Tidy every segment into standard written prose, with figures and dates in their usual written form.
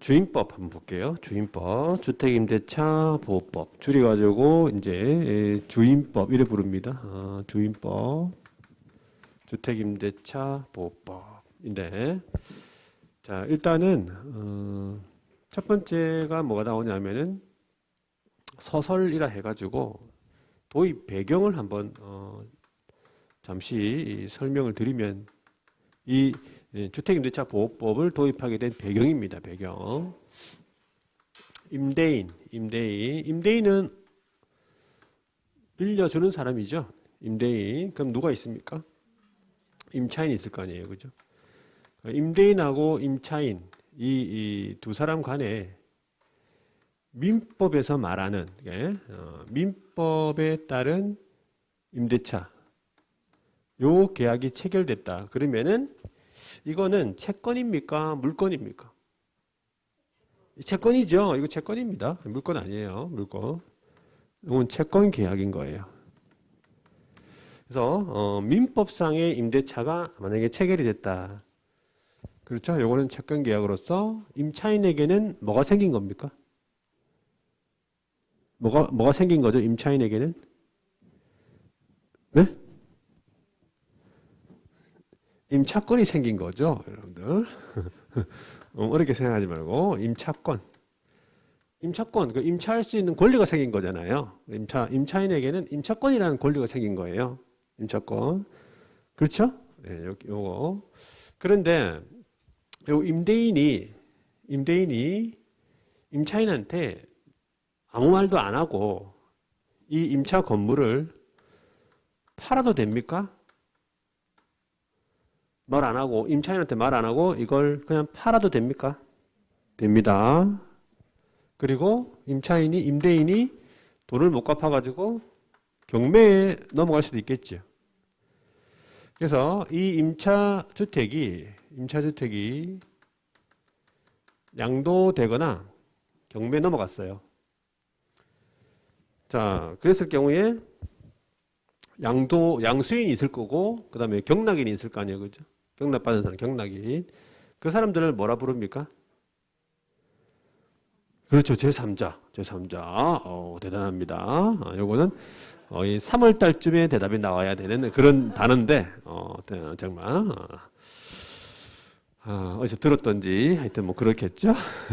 주임법 한번 볼게요. 주임법, 주택임대차 보호법 줄여가지고 이제 주임법 이래 부릅니다. 주임법, 주택임대차 보호법인데, 자 일단은 첫 번째가 뭐가 나오냐면은 서설이라 해가지고 도입 배경을 한번 잠시 설명을 드리면 이 주택임대차 보호법을 도입하게 된 배경입니다. 배경. 임대인은 빌려주는 사람이죠. 임대인. 그럼 누가 있습니까? 임차인이 있을 거 아니에요, 그죠? 임대인하고 임차인 이 두 사람 간에 민법에서 말하는 민법에 따른 임대차 요 계약이 체결됐다. 그러면은 이거는 채권입니까? 물건입니까? 채권이죠. 이거 채권입니다. 물건 아니에요. 물건. 이건 채권 계약인 거예요. 그래서 민법상의 임대차가 만약에 체결이 됐다. 그렇죠? 요거는 채권 계약으로서 임차인에게는 뭐가 생긴 겁니까? 뭐가 생긴 거죠? 임차인에게는? 네? 임차권이 생긴 거죠, 여러분들. 어렵게 생각하지 말고 임차권, 그 임차할 수 있는 권리가 생긴 거잖아요. 임차인에게는 임차권이라는 권리가 생긴 거예요. 임차권, 그렇죠? 네, 요거. 그런데 요 임대인이 임차인한테 아무 말도 안 하고 이 임차 건물을 팔아도 됩니까? 말 안 하고 임차인한테 말 안 하고 이걸 그냥 팔아도 됩니까? 됩니다. 그리고 임대인이 돈을 못 갚아가지고 경매에 넘어갈 수도 있겠죠. 그래서 이 임차 주택이 양도되거나 경매에 넘어갔어요. 자, 그랬을 경우에 양수인이 있을 거고, 그 다음에 경락인이 있을 거 아니에요, 그죠? 경락받은 사람, 경락인. 그 사람들을 뭐라 부릅니까? 그렇죠, 제3자. 대단합니다. 요거는 이 3월 달쯤에 대답이 나와야 되는 그런 단어인데, 정말. 어디서 들었던지, 하여튼 뭐 그렇겠죠?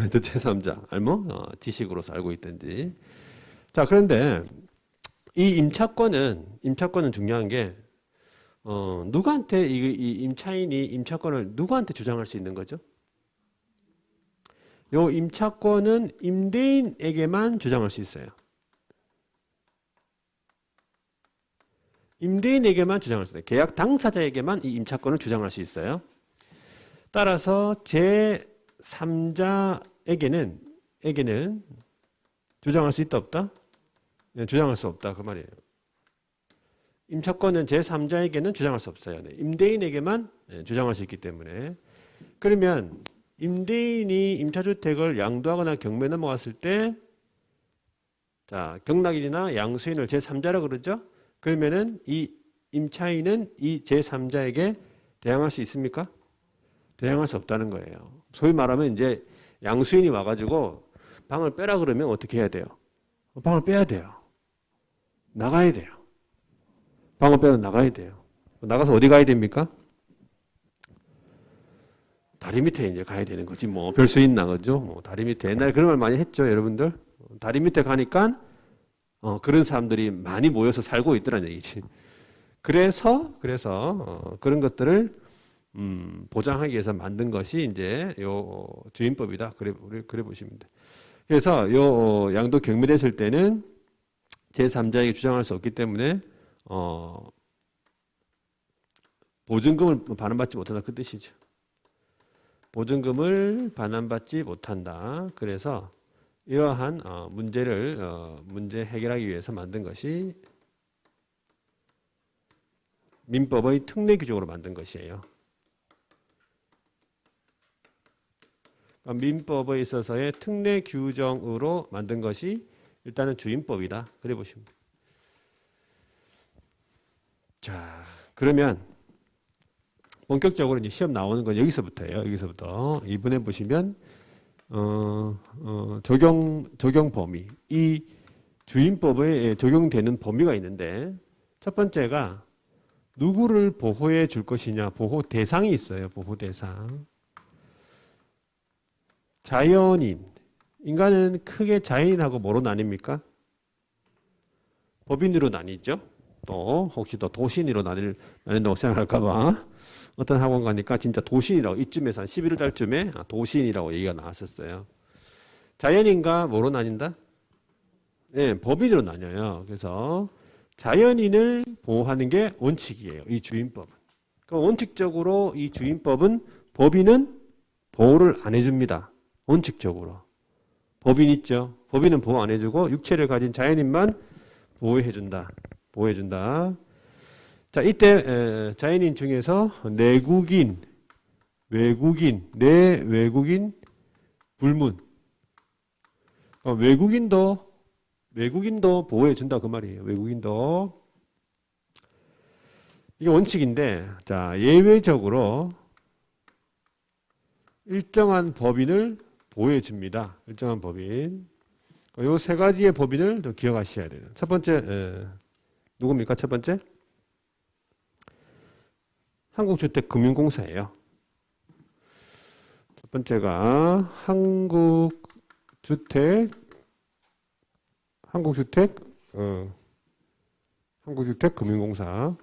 제3자, 지식으로서 알고 있던지. 자, 그런데 이 임차권은 중요한 게, 누구한테 이 임차인이 임차권을 누구한테 주장할 수 있는 거죠? 요 임차권은 임대인에게만 주장할 수 있어요. 임대인에게만 주장할 수 있어요. 계약 당사자에게만 이 임차권을 주장할 수 있어요. 따라서 제3자에게는 주장할 수 있다 없다? 네, 주장할 수 없다 그 말이에요. 임차권은 제3자에게는 주장할 수 없어요. 네, 임대인에게만 주장할 수 있기 때문에. 그러면 임대인이 임차주택을 양도하거나 경매에 넘어갔을 때, 자, 경락인이나 양수인을 제3자라고 그러죠? 그러면은 이 임차인은 이 제3자에게 대항할 수 있습니까? 대항할 수 없다는 거예요. 소위 말하면 이제 양수인이 와가지고 방을 빼라 그러면 어떻게 해야 돼요? 방을 빼야 돼요. 나가야 돼요. 방을 빼러 나가야 돼요. 나가서 어디 가야 됩니까? 다리 밑에 이제 가야 되는 거지. 뭐, 별 수 있나, 그죠? 뭐, 다리 밑에. 옛날에 그런 말 많이 했죠, 여러분들? 다리 밑에 가니까, 그런 사람들이 많이 모여서 살고 있더란 얘기지. 그래서, 그런 것들을, 보장하기 위해서 만든 것이 이제 요 주임법이다. 그래 보시면 돼. 그래서 요 양도 경매됐을 때는 제3자에게 주장할 수 없기 때문에, 보증금을 반환받지 못한다. 그 뜻이죠. 보증금을 반환받지 못한다. 그래서 이러한 문제 해결하기 위해서 만든 것이 민법의 특례 규정으로 만든 것이에요. 민법에 있어서의 특례 규정으로 만든 것이 일단은 주임법이다. 그래 보시면 돼요. 자, 그러면 본격적으로 이제 시험 나오는 건 여기서부터예요. 여기서부터 2번에 보시면 적용 범위, 이 주임법에 적용되는 범위가 있는데 첫 번째가 누구를 보호해 줄 것이냐, 보호 대상이 있어요. 보호 대상. 자연인. 인간은 크게 자연인하고 뭐로 나뉩니까? 법인으로 나뉘죠. 또 혹시 더 도신으로 나뉜다고 생각할까봐 어떤 학원 가니까 진짜 도신이라고 이쯤에서 한 11월 달쯤에 도신이라고 얘기가 나왔었어요. 자연인과 뭐로 나뉜다? 네, 법인으로 나뉘어요. 그래서 자연인을 보호하는 게 원칙이에요. 이 주임법은. 그럼 원칙적으로 이 주임법은 법인은 보호를 안 해줍니다. 원칙적으로. 법인 있죠. 법인은 보호 안 해주고 육체를 가진 자연인만 보호해준다. 보호해준다. 자, 이때 자연인 중에서 내국인, 외국인, 내외국인, 불문. 외국인도 보호해준다 그 말이에요. 외국인도. 이게 원칙인데, 자, 예외적으로 일정한 법인을 보호해줍니다. 일정한 법인. 요 세 가지의 법인을 또 기억하셔야 돼요. 첫 번째, 누굽니까? 첫 번째? 한국주택금융공사예요. 첫 번째가 한국주택금융공사.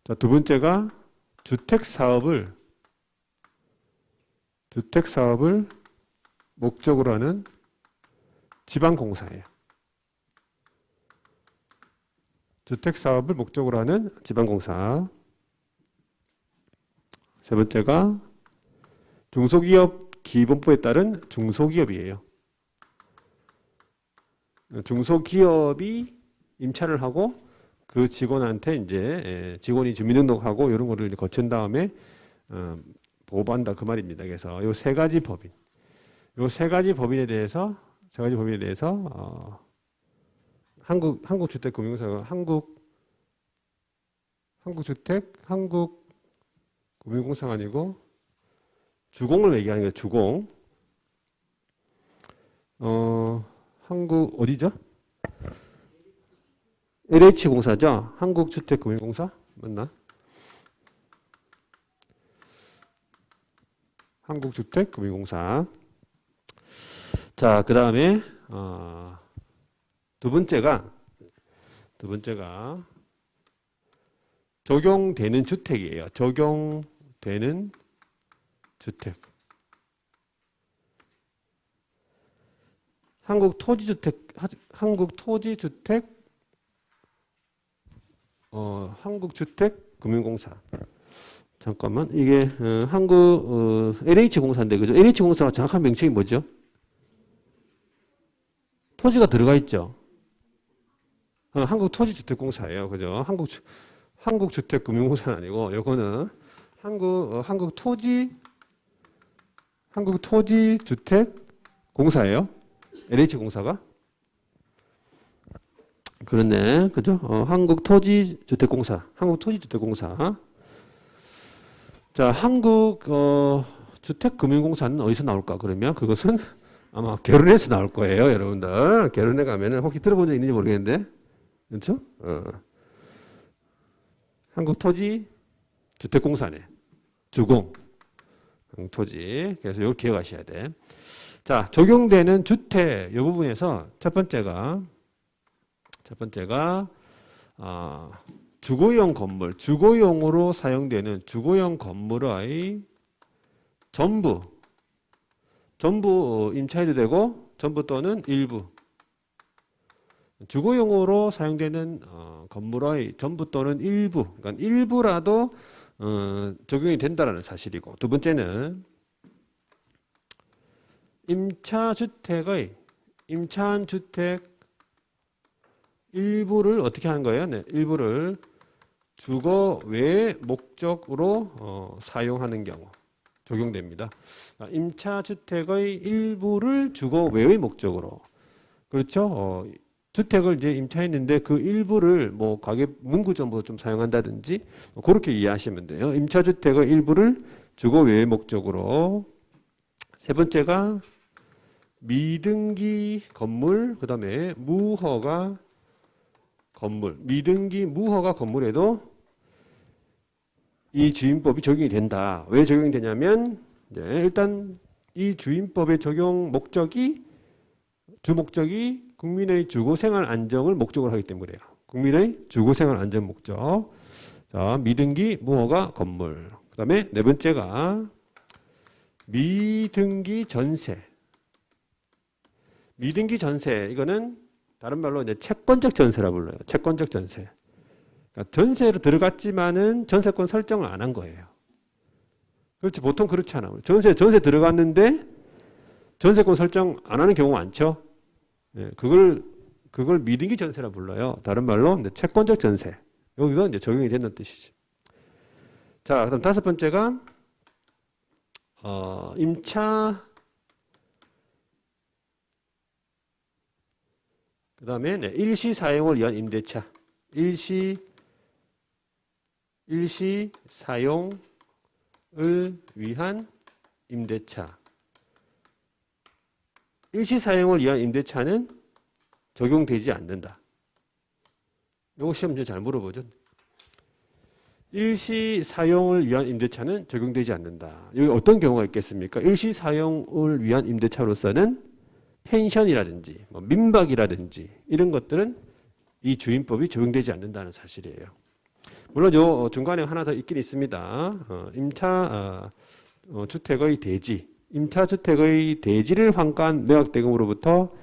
자, 두 번째가 주택사업을 목적으로 하는 지방공사예요. 주택사업을 목적으로 하는 지방공사. 세 번째가 중소기업 기본법에 따른 중소기업이에요. 중소기업이 임차를 하고 그 직원한테 이제 직원이 주민등록하고 이런 거를 거친 다음에 보호받는다 그 말입니다. 그래서 요 세 가지 법인, 요 세 가지 법인에 대해서 한국주택금융공사가 한국금융공사가 아니고 주공을 얘기하는 거예요. 주공. 한국 어디죠? LH공사죠. 한국주택금융공사 맞나? 한국주택금융공사. 자, 그 다음에 두 번째가 적용되는 주택이에요. 적용되는 주택. 한국주택금융공사. 잠깐만, 이게 LH공사인데 그죠? LH공사가 정확한 명칭이 뭐죠? 토지가 들어가 있죠. 한국토지주택공사예요, 그죠? 한국주택금융공사는 아니고 이거는 한국토지주택공사예요. LH공사가. 그렇네. 그죠? 한국토지주택공사. 자, 주택금융공사는 어디서 나올까? 그러면 그것은 아마 결혼해서 나올 거예요, 여러분들. 결혼해 가면은 혹시 들어본 적 있는지 모르겠는데. 그렇죠? 한국토지주택공사네. 주공. 토지. 그래서 이걸 기억하셔야 돼. 자, 적용되는 주택 이 부분에서 첫 번째가 주거용 건물, 주거용으로 사용되는 주거용 건물의 전부 임차해도 되고 전부 또는 일부. 주거용으로 사용되는 건물의 전부 또는 일부, 그러니까 일부라도 적용이 된다는 사실이고, 두 번째는 임차한 주택 일부를 어떻게 하는 거예요? 네, 일부를 주거 외 목적으로 사용하는 경우 적용됩니다. 임차 주택의 일부를 주거 외의 목적으로. 그렇죠? 주택을 이제 임차했는데 그 일부를 뭐 가계 문구점으로 좀 사용한다든지 뭐 그렇게 이해하시면 돼요. 임차주택의 일부를 주거 외의 목적으로. 세 번째가 미등기 건물, 그 다음에 무허가 건물. 미등기 무허가 건물에도 이 주임법이 적용이 된다. 왜 적용이 되냐면 일단 이 주임법의 적용 목적이 주목적이 국민의 주거생활 안정을 목적으로 하기 때문에요. 국민의 주거생활 안정 목적. 자, 미등기 무허가 건물. 그 다음에 네 번째가 미등기 전세. 미등기 전세, 이거는 다른 말로 이제 채권적 전세라 불러요. 채권적 전세. 그러니까 전세로 들어갔지만은 전세권 설정을 안 한 거예요. 그렇지, 보통 그렇지 않아요. 전세 들어갔는데 전세권 설정 안 하는 경우가 많죠. 네, 그걸 미등기 전세라 불러요. 다른 말로 이제 채권적 전세. 여기서 이제 적용이 된다는 뜻이죠. 자, 그럼 다섯 번째가 임차. 그 다음에 일시 사용을 위한 임대차. 일시 사용을 위한 임대차. 일시 사용을 위한 임대차는 적용되지 않는다. 이거 시험 잘 물어보죠. 일시 사용을 위한 임대차는 적용되지 않는다. 여기 어떤 경우가 있겠습니까? 일시 사용을 위한 임대차로서는 펜션이라든지 뭐 민박이라든지 이런 것들은 이 주임법이 적용되지 않는다는 사실이에요. 물론 요 중간에 하나 더 있긴 있습니다. 임차 주택의 대지, 임차 주택의 대지를 환가한 매각대금으로부터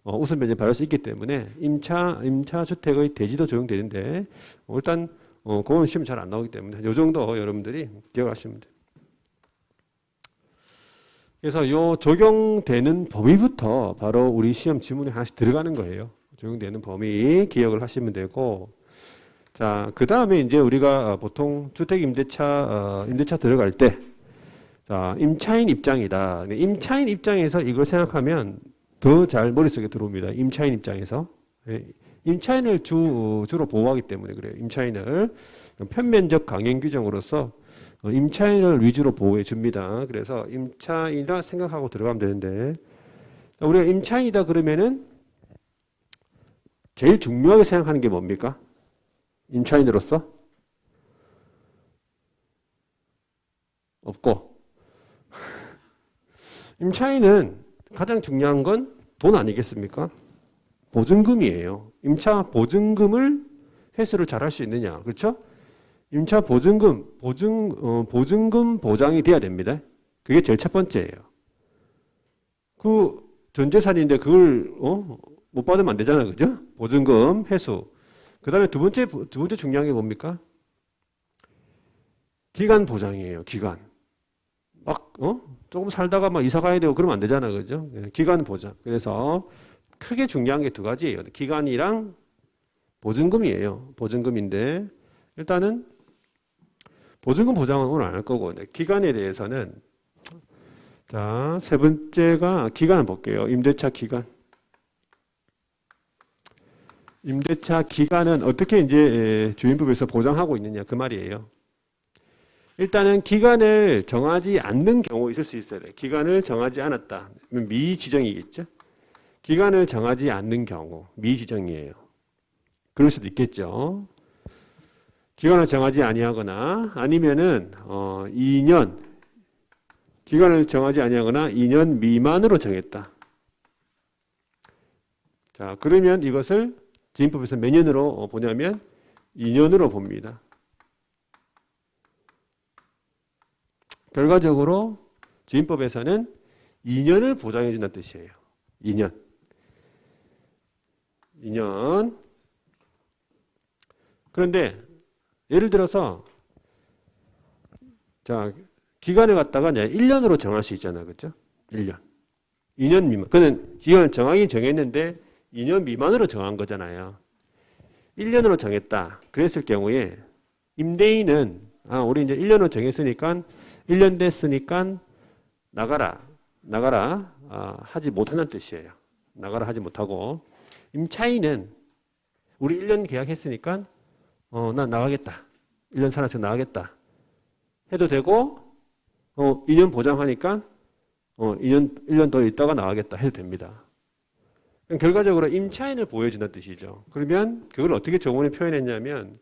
우선 변제 받을 수 있기 때문에 임차 주택의 대지도 적용되는데 일단 그건 시험 잘 안 나오기 때문에 요 정도 여러분들이 기억하시면 돼요. 그래서 요 적용되는 범위부터 바로 우리 시험 지문에 하나씩 들어가는 거예요. 적용되는 범위 기억을 하시면 되고, 자, 그 다음에 이제 우리가 보통 주택 임대차 들어갈 때, 자, 임차인 입장이다. 임차인 입장에서 이걸 생각하면 더 잘 머릿속에 들어옵니다. 임차인 입장에서. 임차인을 주로 보호하기 때문에 그래요. 임차인을 편면적 강행 규정으로서 임차인을 위주로 보호해 줍니다. 그래서 임차인이라 생각하고 들어가면 되는데, 우리가 임차인이다 그러면은 제일 중요하게 생각하는 게 뭡니까? 임차인으로서? 없고. 임차인은 가장 중요한 건 돈 아니겠습니까? 보증금이에요. 임차 보증금을 회수를 잘 할 수 있느냐. 그렇죠? 임차 보증금 보장이 돼야 됩니다. 그게 제일 첫 번째예요. 그 전재산인데 그걸 못 받으면 안 되잖아요. 그죠? 보증금 회수. 그 다음에 두 번째 중요한 게 뭡니까? 기간 보장이에요. 기간. 막 조금 살다가 막 이사 가야 되고 그러면 안 되잖아요. 그죠? 기간 보장. 그래서 크게 중요한 게 두 가지예요. 기간이랑 보증금이에요. 보증금인데 일단은 보증금 보장은 오늘 안 할 거고 기간에 대해서는 자, 세 번째가 기간을 볼게요. 임대차 기간. 임대차 기간은 어떻게 이제 주임법에서 보장하고 있느냐 그 말이에요. 일단은 기간을 정하지 않는 경우 있을 수 있어요. 기간을 정하지 않았다. 미지정이겠죠. 기간을 정하지 않는 경우 미지정이에요. 그럴 수도 있겠죠. 기간을 정하지 아니하거나 아니면은 2년 기간을 정하지 아니하거나 2년 미만으로 정했다. 자, 그러면 이것을 주임법에서 몇 년으로 보냐면 2년으로 봅니다. 결과적으로 주임법에서는 2년을 보장해 준다는 뜻이에요. 2년. 그런데 예를 들어서 자, 기간을 갖다가 1년으로 정할 수 있잖아요. 그렇죠? 1년. 2년 미만. 그는 기간을 정했는데 2년 미만으로 정한 거잖아요. 1년으로 정했다. 그랬을 경우에 임대인은 우리 이제 1년으로 정했으니까 1년 됐으니까 나가라 하지 못한다는 뜻이에요. 나가라 하지 못하고 임차인은 우리 1년 계약했으니까 나 나가겠다. 1년 살아서 나가겠다. 해도 되고 2년 보장하니까 1년 더 있다가 나가겠다 해도 됩니다. 결과적으로 임차인을 보여준다는 뜻이죠. 그러면 그걸 어떻게 조문에 표현했냐면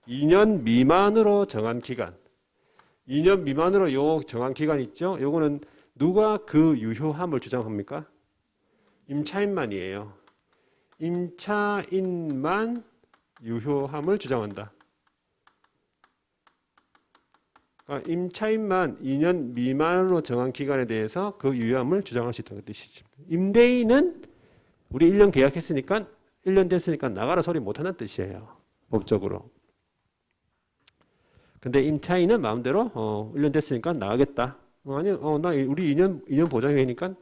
2년 미만으로 정한 기간. 2년 미만으로 요 정한 기간 있죠? 요거는 누가 그 유효함을 주장합니까? 임차인만이에요. 임차인만 유효함을 주장한다. 그러니까 임차인만 2년 미만으로 정한 기간에 대해서 그 유효함을 주장할 수 있다는 뜻이죠. 임대인은 우리 1년 계약했으니까 1년 됐으니까 나가라 소리 못하는 뜻이에요. 법적으로. 근데 임차인은 마음대로 1년 됐으니까 나가겠다. 아니 나 우리 2년 보장이니까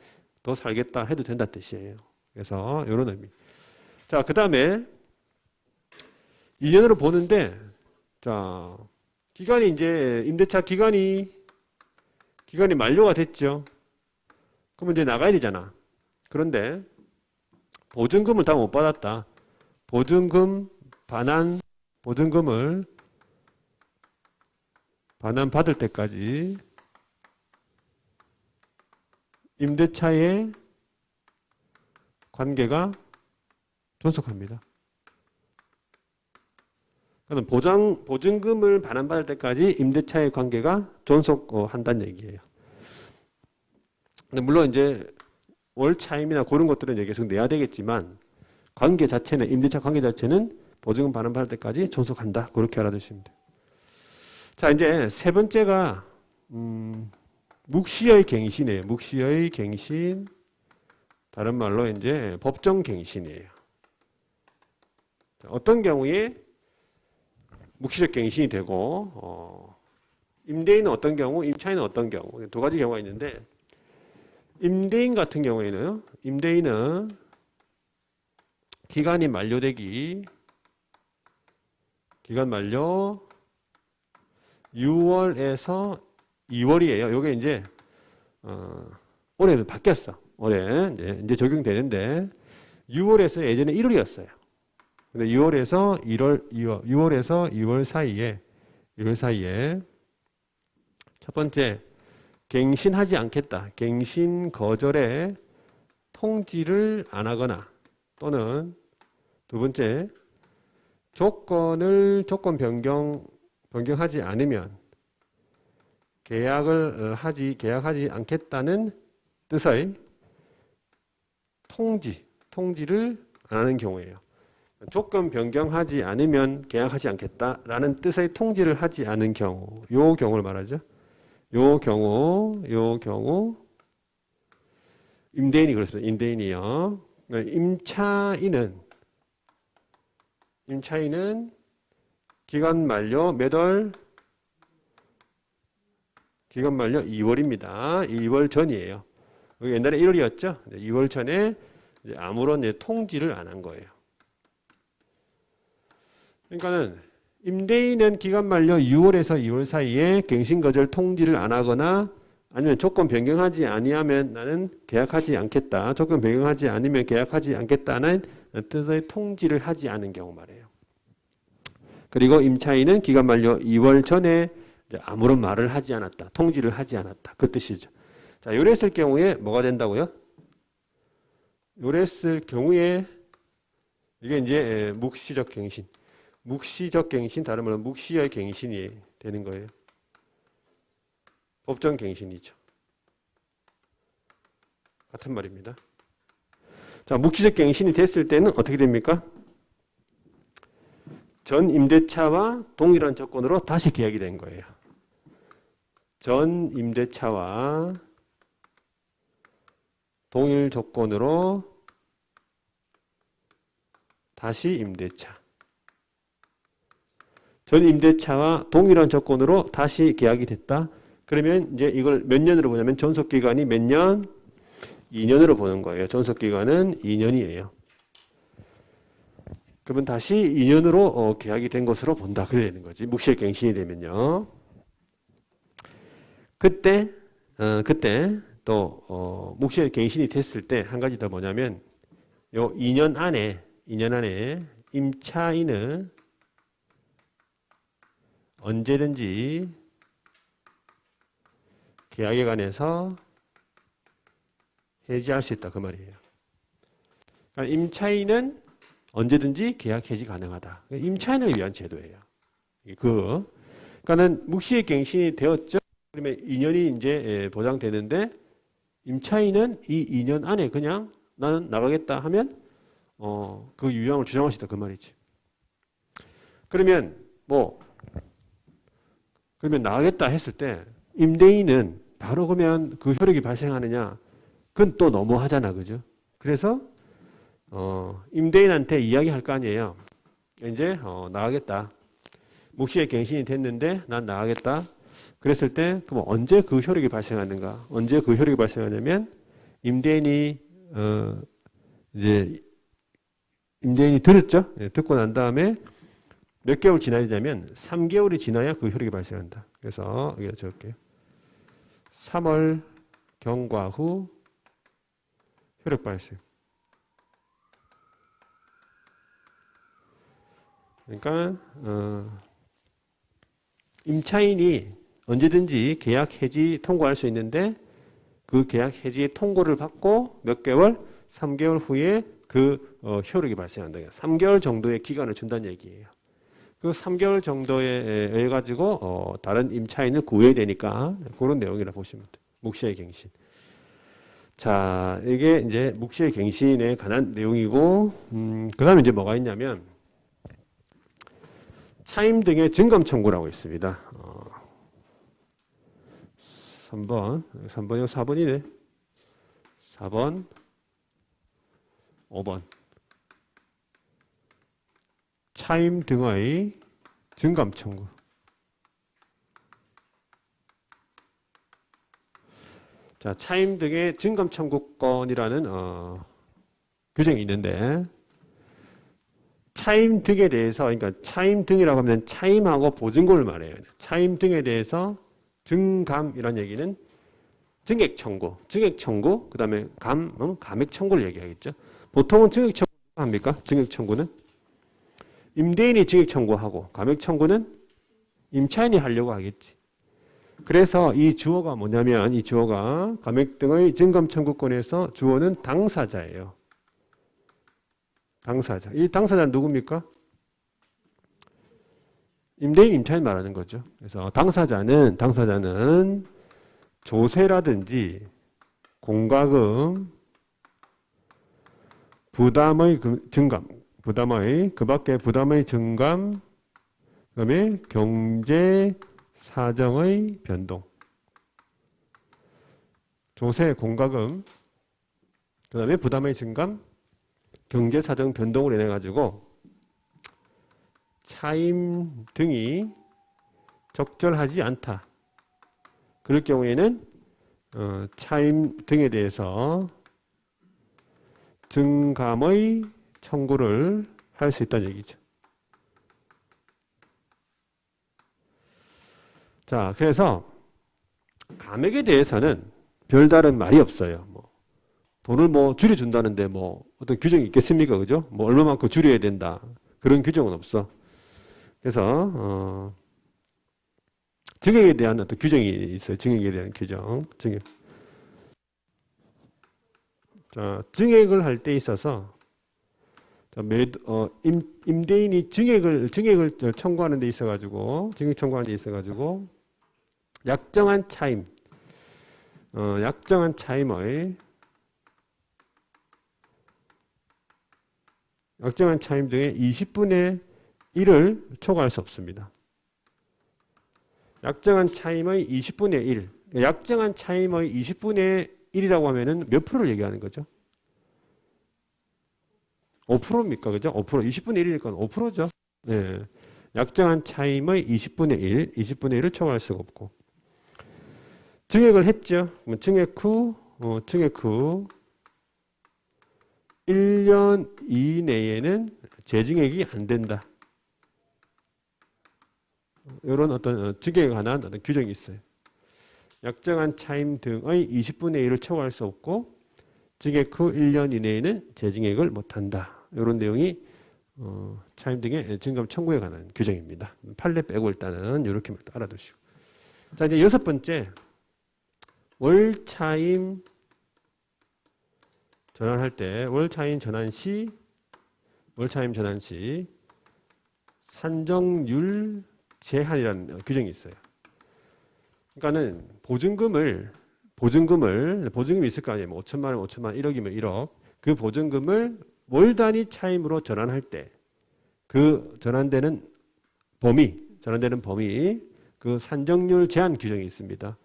더 살겠다 해도 된다는 뜻이에요. 그래서 이런 의미. 자, 그다음에 2년으로 보는데 자, 기간이 이제 임대차 기간이 만료가 됐죠. 그러면 이제 나가야 되잖아. 그런데 보증금을 다 못 받았다. 보증금을 반환받을 때까지 임대차의 관계가 존속합니다. 그럼 보증금을 반환받을 때까지 임대차의 관계가 존속한다는 얘기예요. 근데 물론 이제 월 차임이나 그런 것들은 계속 내야 되겠지만 관계 자체는 임대차 관계 자체는 보증금 반환받을 때까지 존속한다. 그렇게 알아두시면 돼요. 자, 이제 세 번째가 묵시의 갱신이에요. 묵시의 갱신. 다른 말로 이제 법정 갱신이에요. 어떤 경우에 묵시적 갱신이 되고 임대인은 어떤 경우, 임차인은 어떤 경우 두 가지 경우가 있는데 임대인 같은 경우에는 임대인은 기간 만료 6월에서 2월이에요. 이게 이제 올해는 바뀌었어. 올해 이제 적용되는데 6월에서 예전에 1월이었어요. 근데 6월에서 2월 사이에 첫 번째 갱신하지 않겠다. 갱신 거절에 통지를 안 하거나 또는 두 번째 조건 변경하지 않으면 계약하지 않겠다는 뜻의 통지를 안 하는 경우예요. 조건 변경하지 않으면 계약하지 않겠다라는 뜻의 통지를 하지 않은 경우, 요 경우를 말하죠. 요 경우 임대인이 그렇습니다. 임대인이요. 임차인은 기간 만료 몇 월? 기간 만료 2월입니다. 2월 전이에요. 옛날에 1월이었죠. 2월 전에 아무런 통지를 안 한 거예요. 그러니까는 임대인은 기간 만료 6월에서 2월 사이에 갱신 거절 통지를 안 하거나 아니면 조건 변경하지 아니하면 나는 계약하지 않겠다. 조건 변경하지 않으면 계약하지 않겠다는 뜻의 통지를 하지 않은 경우 말이에요. 그리고 임차인은 기간 만료 2월 전에 아무런 말을 하지 않았다. 통지를 하지 않았다. 그 뜻이죠. 자, 요랬을 경우에 뭐가 된다고요? 요랬을 경우에 이게 이제 묵시적 갱신. 묵시적 갱신, 다른 말로 묵시의 갱신이 되는 거예요. 법정 갱신이죠. 같은 말입니다. 자, 묵시적 갱신이 됐을 때는 어떻게 됩니까? 전 임대차와 동일한 조건으로 다시 계약이 된 거예요. 전 임대차와 동일 조건으로 다시 임대차. 전 임대차와 동일한 조건으로 다시 계약이 됐다. 그러면 이제 이걸 몇 년으로 보냐면 존속 기간이 몇 년? 2년으로 보는 거예요. 존속 기간은 2년이에요. 그러면 다시 2년으로 계약이 된 것으로 본다. 그래야 되는 거지. 묵시의 갱신이 되면요. 그때 또 묵시의 갱신이 됐을 때 한 가지 더 뭐냐면 요 2년 안에 임차인은 언제든지 계약에 관해서 해지할 수 있다 그 말이에요. 그러니까 임차인은 언제든지 계약 해지 가능하다. 임차인을 위한 제도예요. 그러니까는 묵시의 갱신이 되었죠. 그러면 2년이 이제 보장되는데 임차인은 이 2년 안에 그냥 나는 나가겠다 하면 그 유형을 주장할 수 있다 그 말이지. 그러면 그러면 나가겠다 했을 때 임대인은 바로 그러면 그 효력이 발생하느냐? 그건 또 너무하잖아, 그죠? 그래서 임대인한테 이야기할 거 아니에요. 이제 나가겠다. 묵시의 갱신이 됐는데 난 나가겠다. 그랬을 때 그럼 언제 그 효력이 발생하는가? 언제 그 효력이 발생하냐면 임대인이 이제 임대인이 들었죠? 예, 듣고 난 다음에 몇 개월 지나야 되냐면 3개월이 지나야 그 효력이 발생한다. 그래서 여기다 적을게요. 3월 경과 후 효력 발생. 그러니까 임차인이 언제든지 계약 해지 통고할 수 있는데 그 계약 해지 통고를 받고 몇 개월? 3개월 후에 그 효력이 발생한다. 3개월 정도의 기간을 준다는 얘기예요. 그 3개월 정도에 의해 가지고 다른 임차인을 구해야 되니까 그런 내용이라 보시면 돼요. 묵시의 갱신. 자, 이게 이제 묵시의 갱신에 관한 내용이고, 그다음에 이제 뭐가 있냐면 차임 등의 증감 청구라고 있습니다. 3번, 3번이고 4번이네. 4번, 5번. 차임 등의 증감 청구. 자, 차임 등의 증감 청구권이라는 규정이 있는데 차임 등에 대해서 그러니까 차임 등이라고 하면 차임하고 보증금을 말해요. 차임 등에 대해서 증감이라는 얘기는 증액 청구, 그다음에 감액 청구를 얘기하겠죠. 보통은 증액 청구 누가 합니까? 증액 청구는 임대인이 증액 청구하고 감액 청구는 임차인이 하려고 하겠지. 그래서 이 주어가 뭐냐면 이 주어가 감액 등의 증감 청구권에서 주어는 당사자예요. 당사자. 이 당사자는 누굽니까? 임대인, 임차인 말하는 거죠. 그래서 당사자는 조세라든지 공과금, 부담의 증감, 그 밖에 부담의 증감, 그다음에 경제 사정의 변동, 조세, 공과금, 그다음에 부담의 증감, 경제 사정 변동을 인해 가지고 차임 등이 적절하지 않다. 그럴 경우에는 차임 등에 대해서 증감의 청구를 할 수 있다는 얘기죠. 자, 그래서 감액에 대해서는 별다른 말이 없어요. 돈을 줄여준다는데 어떤 규정이 있겠습니까? 그죠? 얼마만큼 줄여야 된다. 그런 규정은 없어. 그래서, 증액에 대한 어떤 규정이 있어요. 증액에 대한 규정. 증액. 자, 증액을 할 때 있어서, 임대인이 증액을 청구하는 데 있어가지고, 증액 청구하는 데 있어가지고, 약정한 차임 등의 20분의 1을 초과할 수 없습니다. 약정한 차임의 20분의 1. 약정한 차임의 20분의 1이라고 하면은 몇 프로를 얘기하는 거죠? 5%입니까? 그죠? 5%. 20분의 1이니까 5%죠. 네. 약정한 차임의 20분의 1을 초과할 수가 없고. 증액을 했죠. 증액 후 1년 이내에는 재증액이 안 된다. 이런 어떤 증액에 관한 어떤 규정이 있어요. 약정한 차임 등의 20분의 1을 초과할 수 없고 증액 후 1년 이내에는 재증액을 못한다. 이런 내용이 차임 등의 증감 청구에 관한 규정입니다. 판례 빼고 일단은 이렇게 알아두시고. 자, 이제 여섯 번째. 월차임 전환할 때, 월차임 전환 시 산정률 제한이라는 규정이 있어요. 그러니까는 보증금이 있을 거 아니에요. 뭐 5천만 원, 1억이면 1억. 그 보증금을 월 단위 차임으로 전환할 때 그 전환되는 범위, 그 산정률 제한 규정이 있습니다.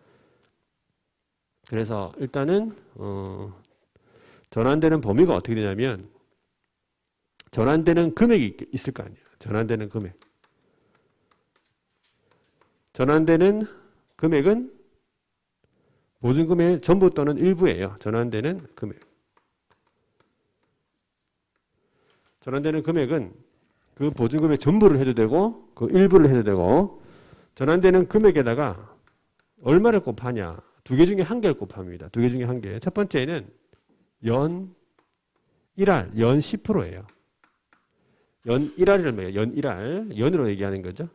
그래서 일단은 전환되는 범위가 어떻게 되냐면 전환되는 금액이 있을 거 아니에요. 전환되는 금액은 보증금의 전부 또는 일부예요. 전환되는 금액은 그 보증금의 전부를 해도 되고 그 일부를 해도 되고 전환되는 금액에다가 얼마를 곱하냐. 두 개 중에 한 개를 곱합니다. 두 개 중에 한 개. 첫 번째는 연 10%예요. 연 1할이란 말이에요. 연 1할. 연으로 얘기하는 거죠.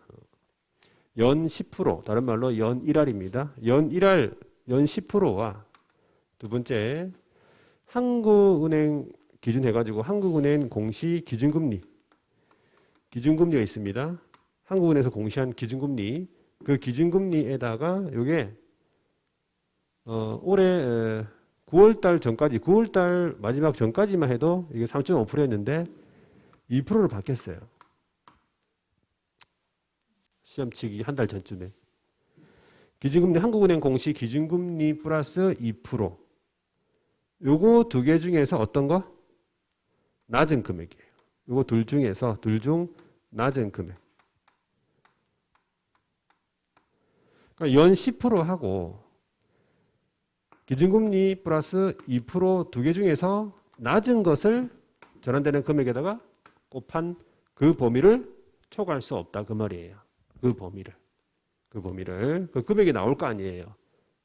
연 10%. 다른 말로 연 1할입니다. 연 1할, 연 10%와 두 번째, 한국은행 기준 해가지고 한국은행 공시 기준금리가 있습니다. 한국은행에서 공시한 기준금리. 그 기준금리에다가 요게 올해 9월달 전까지, 9월달 마지막 전까지만 해도 이게 3.5%였는데 2%로 바뀌었어요. 시험 치기 한 달 전쯤에. 기준금리, 한국은행 공시 기준금리 플러스 2%. 요거 두 개 중에서 어떤 거? 낮은 금액이에요. 요거 둘 중 낮은 금액. 그러니까 연 10%하고 기준금리 플러스 2% 두 개 중에서 낮은 것을 전환되는 금액에다가 곱한 그 범위를 초과할 수 없다. 그 말이에요. 그 범위를. 그 금액이 나올 거 아니에요.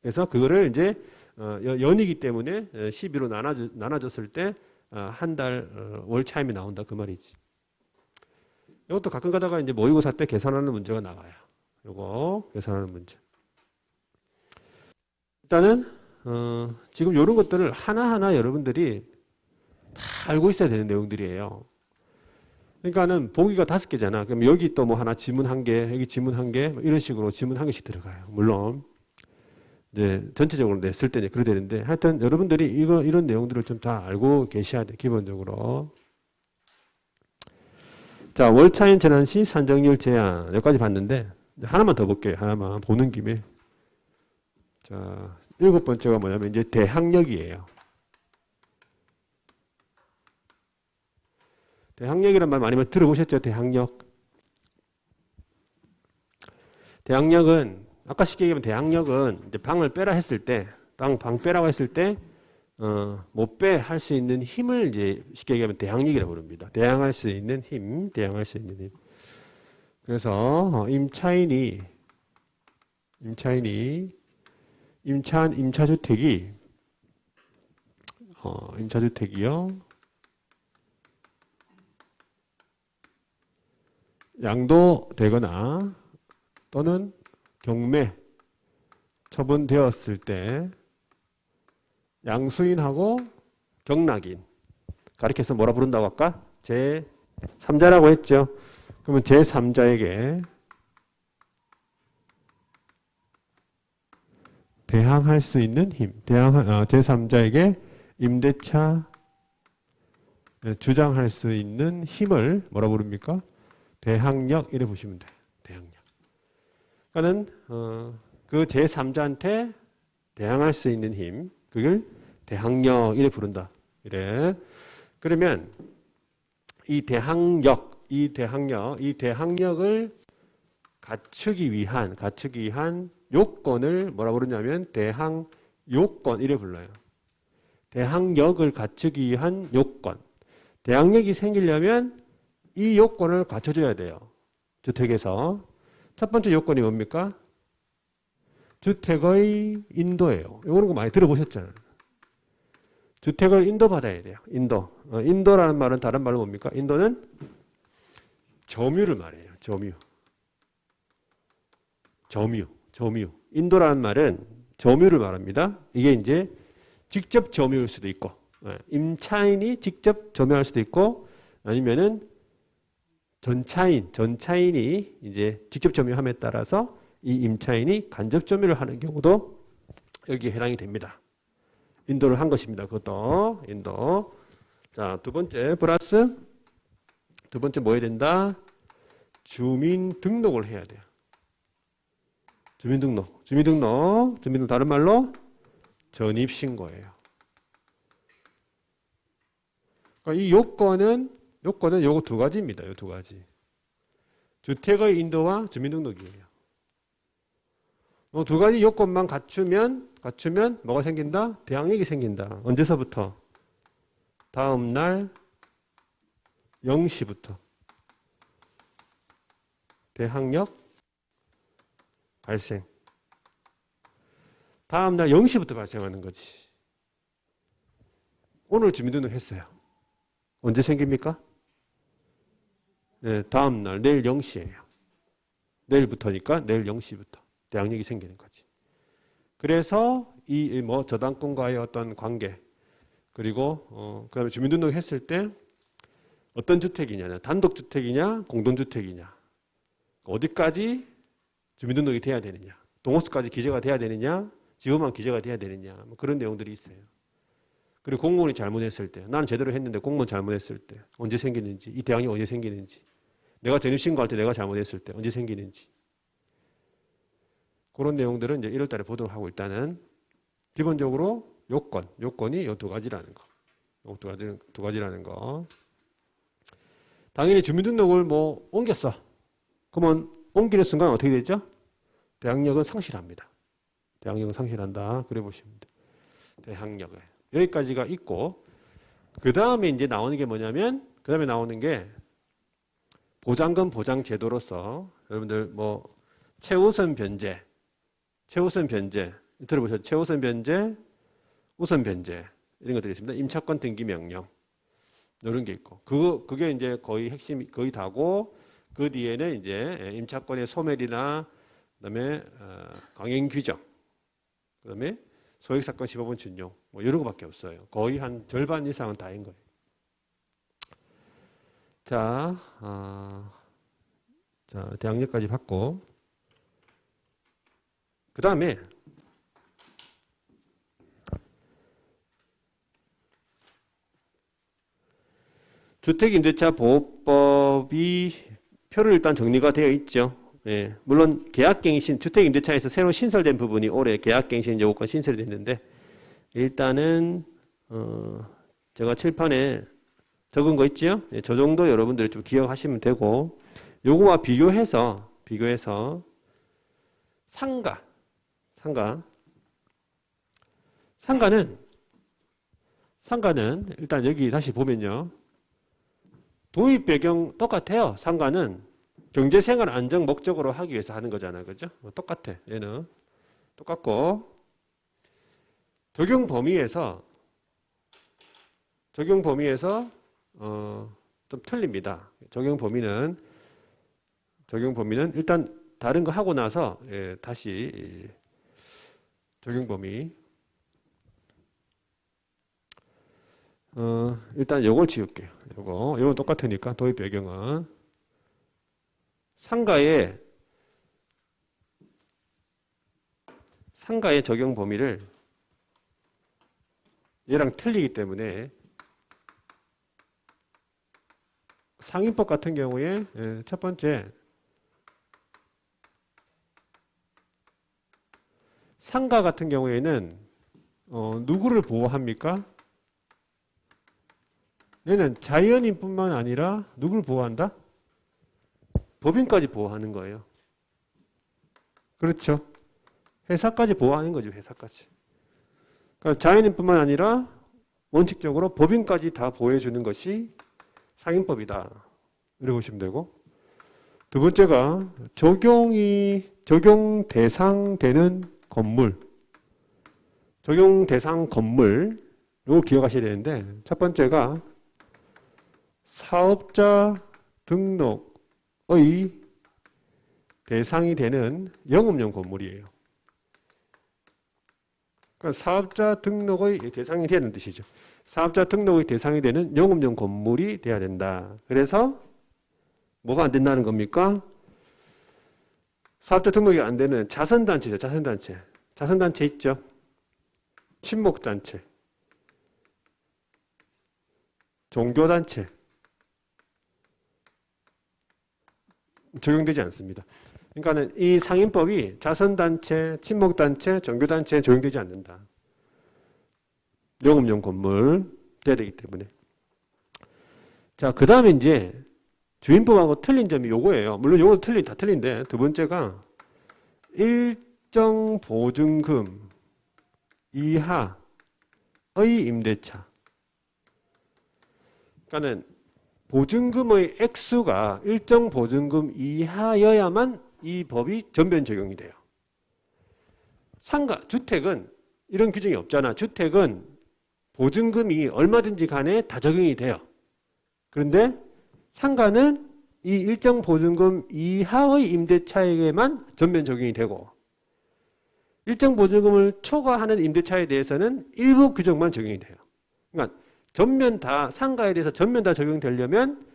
그래서 그거를 이제 연이기 때문에 12로 나눠줬을 때 한 달 월 차임이 나온다. 그 말이지. 이것도 가끔 가다가 이제 모의고사 때 계산하는 문제가 나와요. 요거 계산하는 문제. 일단은 지금 이런 것들을 하나하나 여러분들이 다 알고 있어야 되는 내용들이에요. 그러니까는 보기가 5개잖아. 그럼 여기 또 뭐 하나 지문 1개, 여기 지문 1개, 뭐 이런 식으로 지문 1개씩 들어가요. 물론 이제 전체적으로 냈을 때 그래 되는데 하여튼 여러분들이 이런 내용들을 좀 다 알고 계셔야 돼. 기본적으로. 자, 월차임 전환 시 산정률 제한 여기까지 봤는데 하나만 더 볼게요. 하나만 보는 김에. 자, 7번째가 뭐냐면 이제 대항력이에요. 대항력이란 말 많이 들어보셨죠? 대항력은 아까 쉽게 얘기하면 대항력은 이제 방을 빼라 했을 때, 방 빼라고 했을 때 못 빼 할 수 있는 힘을 이제 쉽게 얘기하면 대항력이라고 부릅니다. 대항할 수 있는 힘. 그래서 임차주택이요. 양도되거나 또는 경매 처분되었을 때 양수인하고 경락인 가리켜서 뭐라 부른다고 할까? 제3자라고 했죠. 그러면 제3자에게 대항할 수 있는 힘, 제3자에게 임대차 주장할 수 있는 힘을 뭐라 부릅니까? 대항력 이래 보시면 돼요. 대항력. 그러니까는 그 제3자한테 대항할 수 있는 힘, 그걸 대항력 이래 부른다. 이래. 그러면 이 대항력을 갖추기 위한 요건을 뭐라 부르냐면 대항요건 이래 불러요. 대항력을 갖추기 위한 요건. 대항력이 생기려면 이 요건을 갖춰줘야 돼요. 주택에서. 첫 번째 요건이 뭡니까? 주택의 인도예요. 이런 거 많이 들어보셨잖아요. 주택을 인도받아야 돼요. 인도. 인도라는 말은 다른 말로 뭡니까? 인도는 점유를 말해요. 점유. 점유. 인도라는 말은 점유를 말합니다. 이게 이제 직접 점유일 수도 있고, 임차인이 직접 점유할 수도 있고, 아니면은 전차인이 이제 직접 점유함에 따라서 이 임차인이 간접 점유를 하는 경우도 여기에 해당이 됩니다. 인도를 한 것입니다. 그것도 인도. 자, 두 번째 플러스 두 번째 뭐 해야 된다? 주민등록을 해야 돼요. 주민등록 다른 말로 전입신고예요. 그러니까 이 요건은 요거 두 가지입니다. 요 두 가지. 주택의 인도와 주민등록이에요. 두 가지 요건만 갖추면 뭐가 생긴다? 대항력이 생긴다. 언제서부터? 다음 날 0시부터 대항력 발생. 다음 날 0시부터 발생하는 거지. 오늘 주민등록 했어요. 언제 생깁니까? 네, 다음 날 내일 0시예요. 내일부터니까 내일 0시부터 대항력이 생기는 거지. 그래서 이 뭐 저당권과의 어떤 관계, 그리고 그다음에 주민등록 했을 때 어떤 주택이냐, 단독주택이냐, 공동주택이냐, 어디까지 주민등록이 돼야 되느냐, 동호수까지 기재가 돼야 되느냐, 지역만 기재가 돼야 되느냐, 뭐 그런 내용들이 있어요. 그리고 공무원이 잘못했을 때, 나는 제대로 했는데 공무원 잘못했을 때 언제 생기는지, 이 대항이 언제 생기는지, 내가 전입신고할 때 내가 잘못했을 때 언제 생기는지, 그런 내용들은 이제 1월 달에 보도록 하고, 일단은 기본적으로 요건이 이 두 가지라는 거. 두 가지라는 거. 당연히 주민등록을 뭐 옮겼어. 그러면 옮기는 순간 어떻게 되죠? 대항력은 상실합니다. 대항력은 상실한다. 그래 보시면 돼요. 대항력을. 여기까지가 있고, 그 다음에 이제 나오는 게 뭐냐면, 그 다음에 나오는 게 보장금 보장 제도로서 여러분들 뭐 최우선 변제 들어보셨죠? 최우선 변제, 우선 변제 이런 것들이 있습니다. 임차권 등기 명령 이런 게 있고, 그게 이제 거의 핵심, 거의 다고, 그 뒤에는 이제 임차권의 소멸이나 그다음에 강행 규정, 그다음에 소액사건 15번 준용 뭐 이런 거밖에 없어요. 거의 한 절반 이상은 다인 거예요. 자, 대항력까지 받고, 그 다음에 주택임대차 보호법이 표를 일단 정리가 되어 있죠. 예, 물론 계약갱신, 주택임대차에서 새로 신설된 부분이 올해 계약갱신 요구권 신설이 됐는데, 일단은 제가 칠판에 적은 거 있죠? 예, 저 정도 여러분들 좀 기억하시면 되고, 요거와 비교해서 상가는 일단 여기 다시 보면요, 도입 배경 똑같아요. 상가는 경제생활 안정 목적으로 하기 위해서 하는 거잖아요. 그죠? 똑같아. 얘는 똑같고, 적용 범위에서 좀 틀립니다. 적용 범위는 일단 다른 거 하고 나서 다시 적용 범위 일단 요걸 지울게요. 요건 똑같으니까 도입 배경은 상가의 적용 범위를 얘랑 틀리기 때문에 상인법 같은 경우에 첫 번째 상가 같은 경우에는 누구를 보호합니까? 얘는 자연인뿐만 아니라 누구를 보호한다? 법인까지 보호하는 거예요. 그렇죠? 회사까지 보호하는 거죠. 회사까지. 그러니까 자연인뿐만 아니라 원칙적으로 법인까지 다 보호해주는 것이 상인법이다. 이렇게 보시면 되고, 두 번째가 적용 대상 되는 건물. 적용 대상 건물 요거 기억하셔야 되는데 첫 번째가 사업자 등록의 대상이 되는 영업용 건물이에요. 그러니까 사업자 등록의 대상이 되는 뜻이죠. 사업자 등록의 대상이 되는 영업용 건물이 돼야 된다. 그래서 뭐가 안 된다는 겁니까? 사업자 등록이 안 되는 자선단체죠. 자선단체. 자선단체 있죠. 친목단체. 종교단체. 적용되지 않습니다. 그러니까는 이 상인법이 자선단체, 친목단체, 종교단체에 적용되지 않는다. 영업용 건물 돼야 되기 때문에. 자, 그 다음에 이제 주인법하고 틀린 점이 요거예요. 물론 요거도 다 틀린데 두 번째가 일정 보증금 이하의 임대차. 그러니까는 보증금의 액수가 일정 보증금 이하여야만 이 법이 전면 적용이 돼요. 상가, 주택은 이런 규정이 없잖아. 주택은 보증금이 얼마든지 간에 다 적용이 돼요. 그런데 상가는 이 일정 보증금 이하의 임대차에게만 전면 적용이 되고 일정 보증금을 초과하는 임대차에 대해서는 일부 규정만 적용이 돼요. 그러니까 전면 다 상가에 대해서 전면 다 적용되려면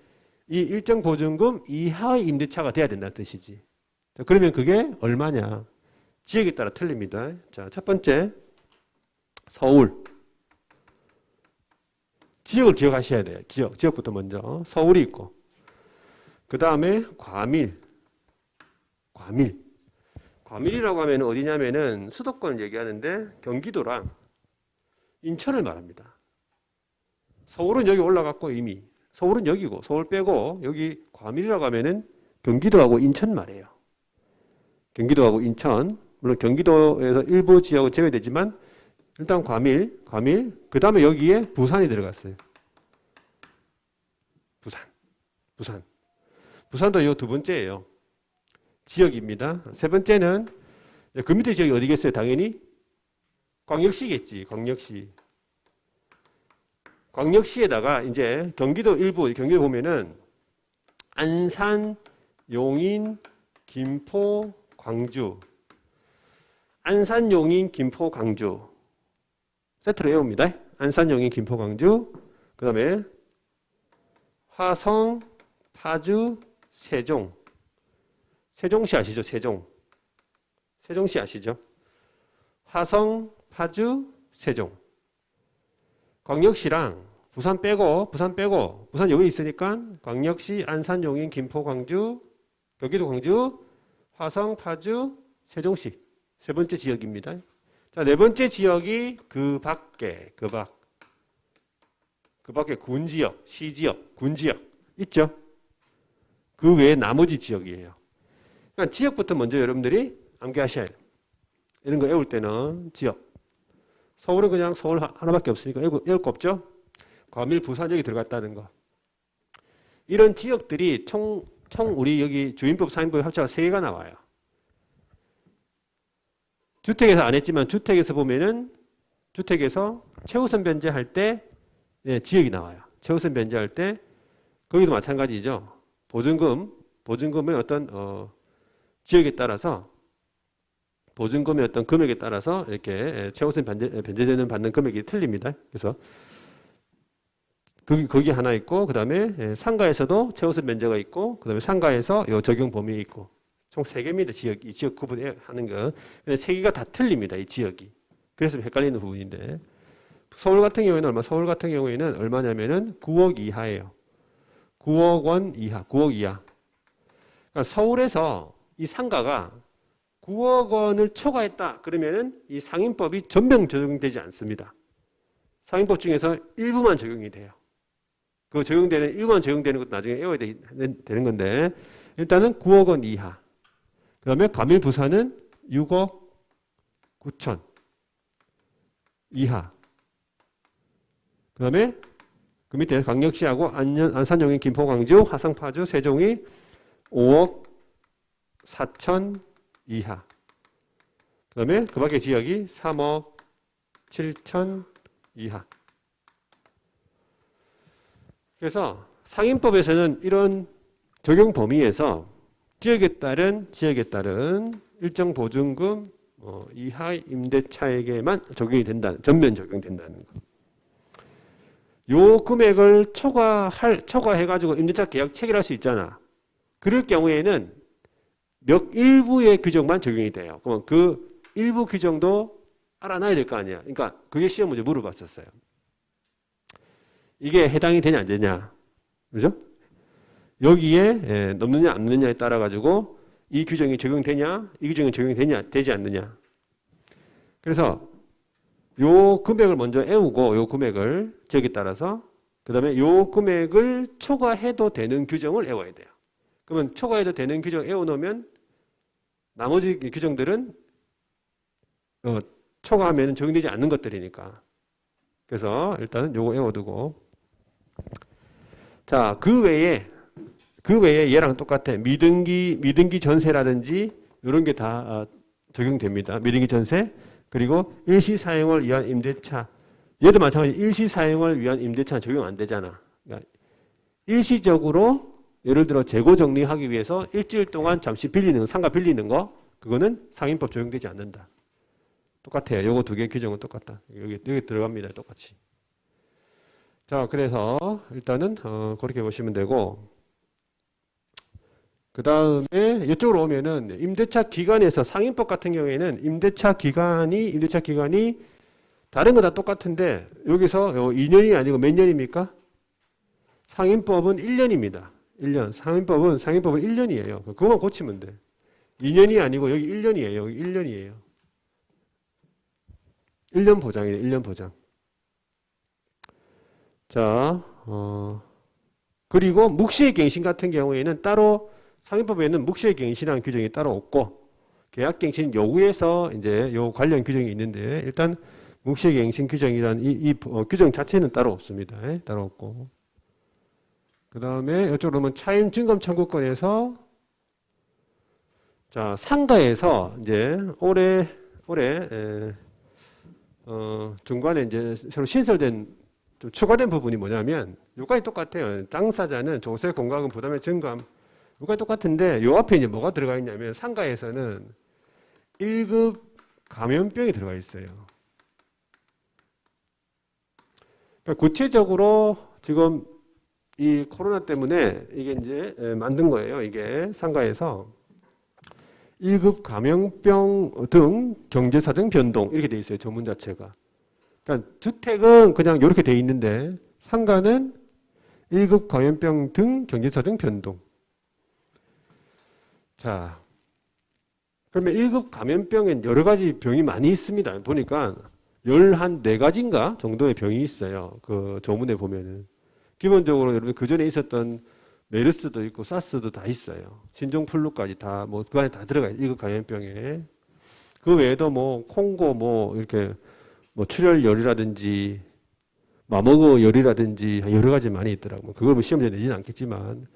이 일정 보증금 이하의 임대차가 돼야 된다는 뜻이지. 자, 그러면 그게 얼마냐? 지역에 따라 틀립니다. 자, 첫 번째 서울. 지역을 기억하셔야 돼요. 지역부터 먼저. 서울이 있고 그 다음에 과밀. 과밀이라고 하면 어디냐면은 수도권을 얘기하는데 경기도랑 인천을 말합니다. 서울은 여기 올라갔고 이미 서울은 여기고 서울 빼고 여기 과밀이라고 하면은 경기도하고 인천 말이에요. 경기도하고 인천 물론 경기도에서 일부 지역은 제외되지만 일단 과밀 그 다음에 여기에 부산이 들어갔어요. 부산도 이 두 번째예요. 지역입니다. 세 번째는 그 밑에 지역이 어디겠어요? 당연히 광역시겠지. 광역시에다가 이제 경기도 일부 경기도 보면은 안산, 용인, 김포, 광주. 안산, 용인, 김포, 광주. 세트로 외웁니다. 안산, 용인, 김포, 광주. 그 다음에 화성, 파주, 세종. 세종시 아시죠? 세종시 아시죠? 화성, 파주, 세종. 광역시랑 부산 빼고 부산 여기 있으니까 광역시, 안산, 용인, 김포, 광주, 경기도 광주, 화성, 파주, 세종시. 세 번째 지역입니다. 자, 네 번째 지역이 그 밖에 군지역, 시지역, 군지역 있죠? 그 외에 나머지 지역이에요. 그러니까 지역부터 먼저 여러분들이 암기하셔야 돼요. 이런 거 외울 때는 지역. 서울은 그냥 서울 하나밖에 없으니까 외울 거 없죠? 과밀, 부산 여기 들어갔다는 거. 이런 지역들이 총 우리 여기 주인법, 상인법 합쳐서 3개가 나와요. 주택에서 안 했지만 주택에서 보면은 주택에서 최우선 변제할 때 지역이 나와요. 최우선 변제할 때 거기도 마찬가지죠. 보증금의 어떤 지역에 따라서 보증금의 어떤 금액에 따라서 이렇게 최우선 변제되는 받는 금액이 틀립니다. 그래서 거기 하나 있고 그 다음에 상가에서도 최우선 변제가 있고 그 다음에 상가에서 요 적용 범위 있고 총 3개입니다. 이 지역 구분하는 거. 3개가 다 틀립니다. 이 지역이. 그래서 헷갈리는 부분인데 서울 같은 경우에는 얼마냐면은 9억 이하예요. 9억 원 이하, 9억 이하. 그러니까 서울에서 이 상가가 9억 원을 초과했다. 그러면은 이 상인법이 전면 적용되지 않습니다. 상인법 중에서 일부만 적용이 돼요. 그 일부만 적용되는 것도 나중에 외워야 되는 건데 일단은 9억 원 이하. 그 다음에 과밀 부산은 6억 9천 이하. 그 다음에 그 밑에 광역시하고 안산, 용인, 김포, 광주, 화성, 파주, 세종이 5억 4천 이하. 그 다음에 그 밖에 지역이 3억 7천 이하. 그래서 상임법에서는 이런 적용 범위에서 지역에 따른 일정 보증금 이하 임대차에게만 적용이 된다. 전면 적용된다는 거. 요 금액을 초과해가지고 임대차 계약 체결할 수 있잖아. 그럴 경우에는 일부의 규정만 적용이 돼요. 그러면 그 일부 규정도 알아놔야 될 거 아니야. 그러니까 그게 시험 문제 물어봤었어요. 이게 해당이 되냐 안 되냐. 그죠? 여기에 넘느냐 안 넘느냐에 따라 가지고 이 규정이 적용되냐, 이 규정이 적용이 되지 않느냐. 그래서 요 금액을 먼저 애우고 요 금액을 지역에 따라서 그다음에 요 금액을 초과해도 되는 규정을 애워야 돼요. 그러면 초과해도 되는 규정 애워놓으면 나머지 규정들은 초과하면 적용되지 않는 것들이니까. 그래서 일단은 요거 애워두고. 자, 그 외에 얘랑 똑같아. 미등기 전세라든지 이런 게 다 적용됩니다. 미등기 전세 그리고 일시 사용을 위한 임대차. 얘도 마찬가지. 일시 사용을 위한 임대차는 적용 안 되잖아. 그러니까 일시적으로 예를 들어 재고 정리하기 위해서 일주일 동안 잠시 상가 빌리는 거 그거는 상임법 적용되지 않는다. 똑같아요. 요거 두 개 규정은 똑같다. 여기 들어갑니다. 똑같이. 자, 그래서 일단은 그렇게 보시면 되고 그 다음에 이쪽으로 오면은 임대차 기간에서 상임법 같은 경우에는 임대차 기간이 다른 거 다 똑같은데 여기서 2년이 아니고 몇 년입니까? 상임법은 1년입니다. 1년. 상임법은 1년이에요. 그거만 고치면 돼. 2년이 아니고 여기 1년이에요. 여기 1년이에요. 1년 보장이에요. 1년 보장. 자, 그리고 묵시행갱신 같은 경우에는 따로 상임법에는 묵시행갱신이라는 규정이 따로 없고 계약갱신 요구에서 이제 요 관련 규정이 있는데 일단 묵시행갱신 규정이란 이 규정 자체는 따로 없습니다. 따로 없고. 그 다음에 이쪽으로 오면 차임 증감 청구권에서 자 상가에서 이제 올해 중간에 이제 새로 신설된 좀 추가된 부분이 뭐냐면 요까지 똑같아요. 당사자는 조세 공과금 부담의 증감 요까지 똑같은데 요 앞에 이제 뭐가 들어가 있냐면 상가에서는 1급 감염병이 들어가 있어요. 그러니까 구체적으로 지금 이 코로나 때문에 이게 이제 만든 거예요. 이게 상가에서 1급 감염병 등 경제사정 변동 이렇게 돼 있어요. 조문 자체가. 그러니까 주택은 그냥 이렇게 돼 있는데 상가는 1급 감염병 등 경제사정 변동. 자, 그러면 1급 감염병엔 여러 가지 병이 많이 있습니다. 보니까 14가지인가 정도의 병이 있어요. 그 조문에 보면은. 기본적으로 여러분 그 전에 있었던 메르스도 있고 사스도 다 있어요. 신종플루까지 다 뭐 그 안에 다 들어가요. 1급 감염병에. 그 외에도 뭐 콩고 뭐 이렇게 뭐 출혈열이라든지 마모그열이라든지 여러 가지 많이 있더라고요. 그걸 뭐 시험에 내지는 않겠지만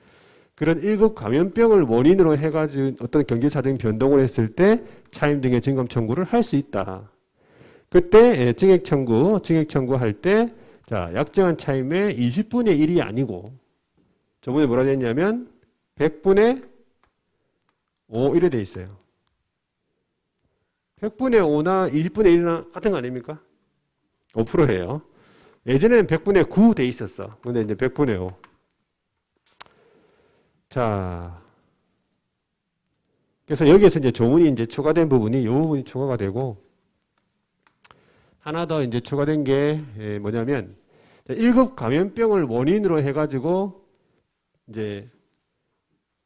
그런 1급 감염병을 원인으로 해가지고 어떤 경제사정 변동을 했을 때 차임 등의 증감 청구를 할 수 있다. 그때 증액 청구할 때 자, 약정한 차임의 20분의 1이 아니고 저번에 뭐라 했냐면 100분의 5 이래 돼 있어요. 100분의 5나 20분의 1이나 같은 거 아닙니까? 5%예요. 예전에는 100분의 9 돼 있었어. 근데 이제 100분의 5. 자. 그래서 여기에서 이제 조문이 이제 추가된 부분이 이 부분이 추가가 되고 하나 더 이제 추가된 게 뭐냐면 1급 감염병을 원인으로 해가지고 이제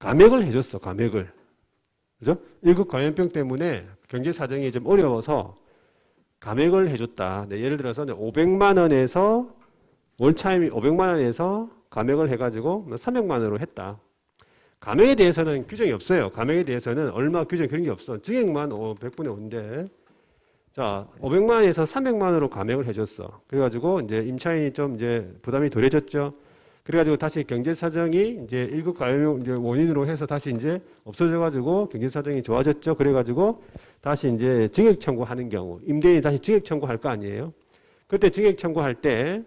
감액을 해줬어. 감액을. 그죠? 1급 감염병 때문에 경제 사정이 좀 어려워서 감액을 해줬다. 네, 예를 들어서 500만 원에서 월 차임이 500만 원에서 감액을 해가지고 300만 원으로 했다. 감액에 대해서는 규정이 없어요. 감액에 대해서는 얼마 규정 그런 게 없어. 증액만 100분의 5인데 자, 500만 원에서 300만 원으로 감액을 해줬어. 그래가지고 이제 임차인이 좀 이제 부담이 덜해졌죠. 그래가지고 다시 경제 사정이 이제 1급 감염 원인으로 해서 다시 이제 없어져가지고 경제 사정이 좋아졌죠. 그래가지고 다시 이제 증액 청구하는 경우 임대인이 다시 증액 청구할 거 아니에요. 그때 증액 청구할 때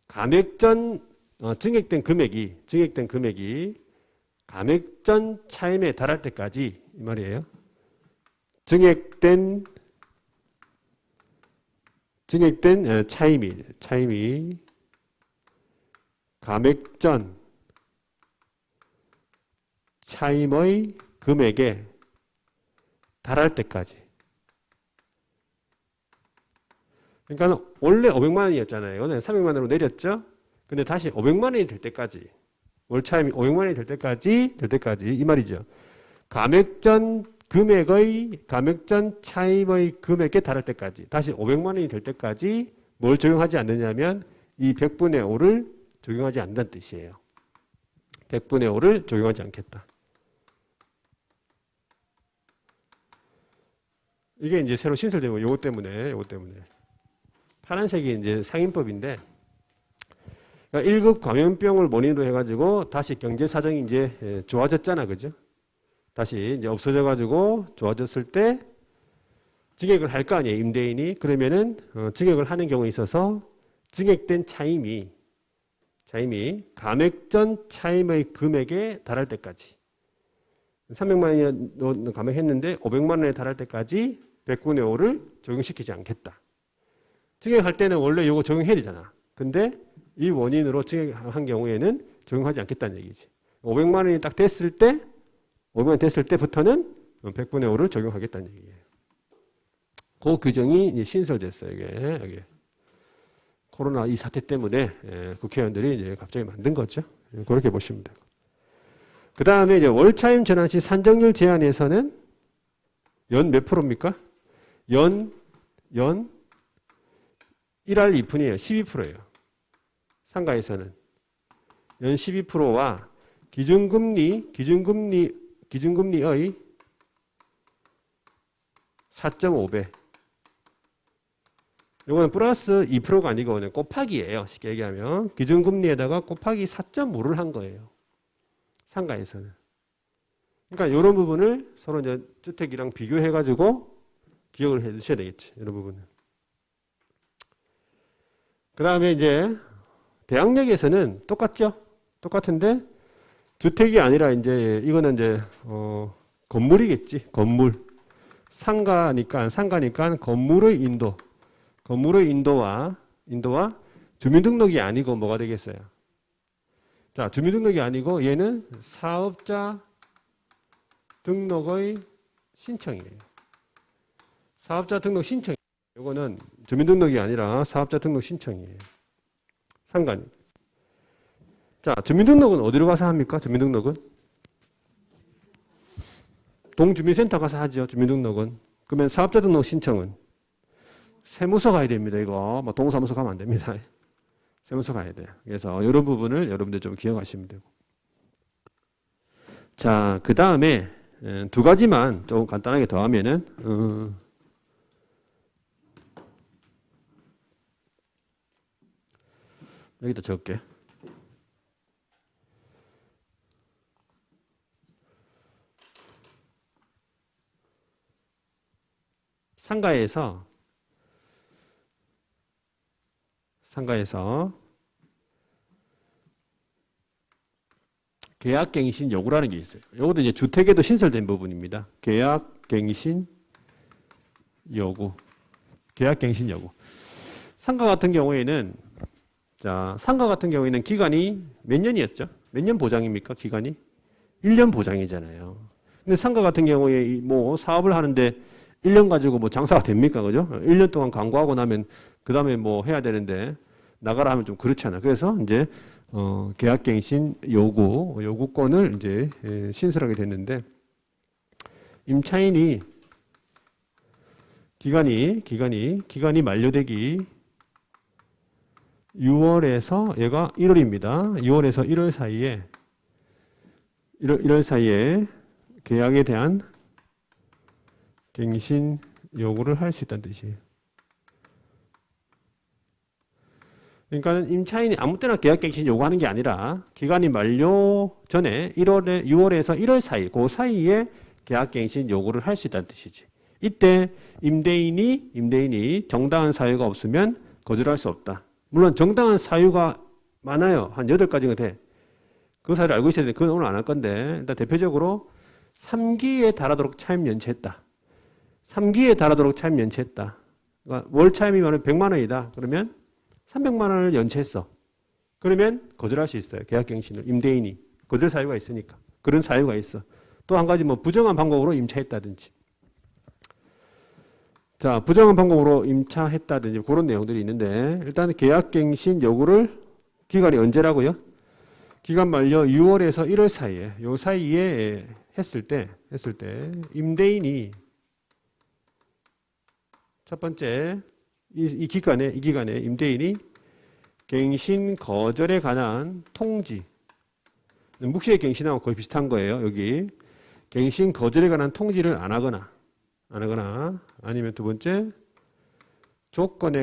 감액 전 증액된 금액이 감액 전 차임에 달할 때까지 이 말이에요. 증액된 차임이 감액 전 차임의 금액에 달할 때까지. 그러니까 원래 500만 원이었잖아요. 이거는 300만 원으로 내렸죠. 근데 다시 500만 원이 될 때까지, 월 차임이 500만 원이 될 때까지 이 말이죠. 감액 전 차임의 금액에 달할 때까지, 다시 500만 원이 될 때까지 뭘 적용하지 않느냐면 이 100분의 5를 적용하지 않는다는 뜻이에요. 100분의 5를 적용하지 않겠다. 이게 이제 새로 신설되고 요거 때문에 파란색이 이제 상인법인데, 그러니까 1급 감염병을 원인으로 해가지고 다시 경제 사정이 이제 좋아졌잖아, 그죠? 다시 이제 없어져가지고 좋아졌을 때 증액을 할 거 아니에요, 임대인이. 그러면은 증액을 하는 경우에 있어서 증액된 차임이 감액 전 차임의 금액에 달할 때까지, 300만 원이 감액했는데 500만 원에 달할 때까지 100분의 5를 적용시키지 않겠다. 증액할 때는 원래 이거 적용해야 되잖아. 근데 이 원인으로 증액한 경우에는 적용하지 않겠다는 얘기지. 500만 원이 딱 됐을 때, 500만 원 됐을 때부터는 100분의 5를 적용하겠다는 얘기예요. 그 규정이 이제 신설됐어요. 이게 코로나 이 사태 때문에 국회의원들이 이제 갑자기 만든 거죠. 그렇게 보시면 되고. 그 다음에 이제 월차임 전환 시 산정률 제한에서는 연 몇 프로입니까? 연 1할 2푼이에요. 12%예요. 상가에서는 연 12%와 기준금리의 4.5배. 이거는 플러스 2%가 아니고 그냥 곱하기예요. 쉽게 얘기하면 기준금리에다가 곱하기 4.5를 한 거예요. 상가에서는. 그러니까 이런 부분을 서로 이제 주택이랑 비교해가지고 기억을 해 두셔야 되겠지. 이런 부분은. 그 다음에 이제 대학역에서는 똑같죠? 똑같은데 주택이 아니라 이제 이거는 이제 건물이겠지. 건물. 상가니까 건물의 인도와 주민등록이 아니고 뭐가 되겠어요? 자, 주민등록이 아니고 얘는 사업자 등록의 신청이에요. 사업자 등록 신청. 이거는 주민등록이 아니라 사업자 등록 신청이에요. 상관. 자, 주민등록은 어디로 가서 합니까? 주민등록은? 동주민센터 가서 하죠. 주민등록은. 그러면 사업자 등록 신청은? 세무서 가야 됩니다. 이거 뭐 동사무소 가면 안 됩니다. 세무서 가야 돼요. 그래서 이런 부분을 여러분들 좀 기억하시면 되고. 자, 그 다음에 두 가지만 좀 간단하게 더 하면은 여기다 적을게. 상가에서 계약갱신 요구라는 게 있어요. 이것도 이제 주택에도 신설된 부분입니다. 계약갱신 요구. 상가 같은 경우에는 기간이 몇 년이었죠? 몇 년 보장입니까? 기간이? 1년 보장이잖아요. 근데 상가 같은 경우에 뭐 사업을 하는데 1년 가지고 뭐 장사가 됩니까? 그죠? 1년 동안 광고하고 나면 그 다음에 뭐 해야 되는데 나가라 하면 좀 그렇잖아. 그래서 이제 계약갱신 요구권을 이제 신설하게 됐는데, 임차인이 기간이 만료되기 6월에서 얘가 1월입니다. 6월에서 1월 사이에 계약에 대한 갱신 요구를 할 수 있다는 뜻이에요. 그러니까 임차인이 아무 때나 계약갱신 요구하는 게 아니라 기간이 만료 전에 6월에서 1월 사이, 그 사이에 계약갱신 요구를 할 수 있다는 뜻이지. 이때 임대인이 정당한 사유가 없으면 거절할 수 없다. 물론 정당한 사유가 많아요. 한 8가지가 돼. 그 사실을 알고 있어야 되는데 그건 오늘 안 할 건데 일단 대표적으로 3기에 달하도록 차임 연체했다. 3기에 달하도록 차임 연체했다. 그러니까 월 차임이면 100만 원이다. 그러면 300만 원을 연체했어. 그러면 거절할 수 있어요. 계약갱신을 임대인이 거절 사유가 있으니까 그런 사유가 있어. 또 한 가지 뭐 부정한 방법으로 임차했다든지. 자, 부정한 방법으로 임차했다든지 그런 내용들이 있는데 일단 계약갱신 요구를 기간이 언제라고요? 기간 만료 6월에서 1월 사이에 요 사이에 했을 때 임대인이 첫 번째 이 기간에 임대인이 갱신 거절에 관한 통지 묵시의 갱신하고 거의 비슷한 거예요. 여기 갱신 거절에 관한 통지를 안 하거나 아니면 두 번째 조건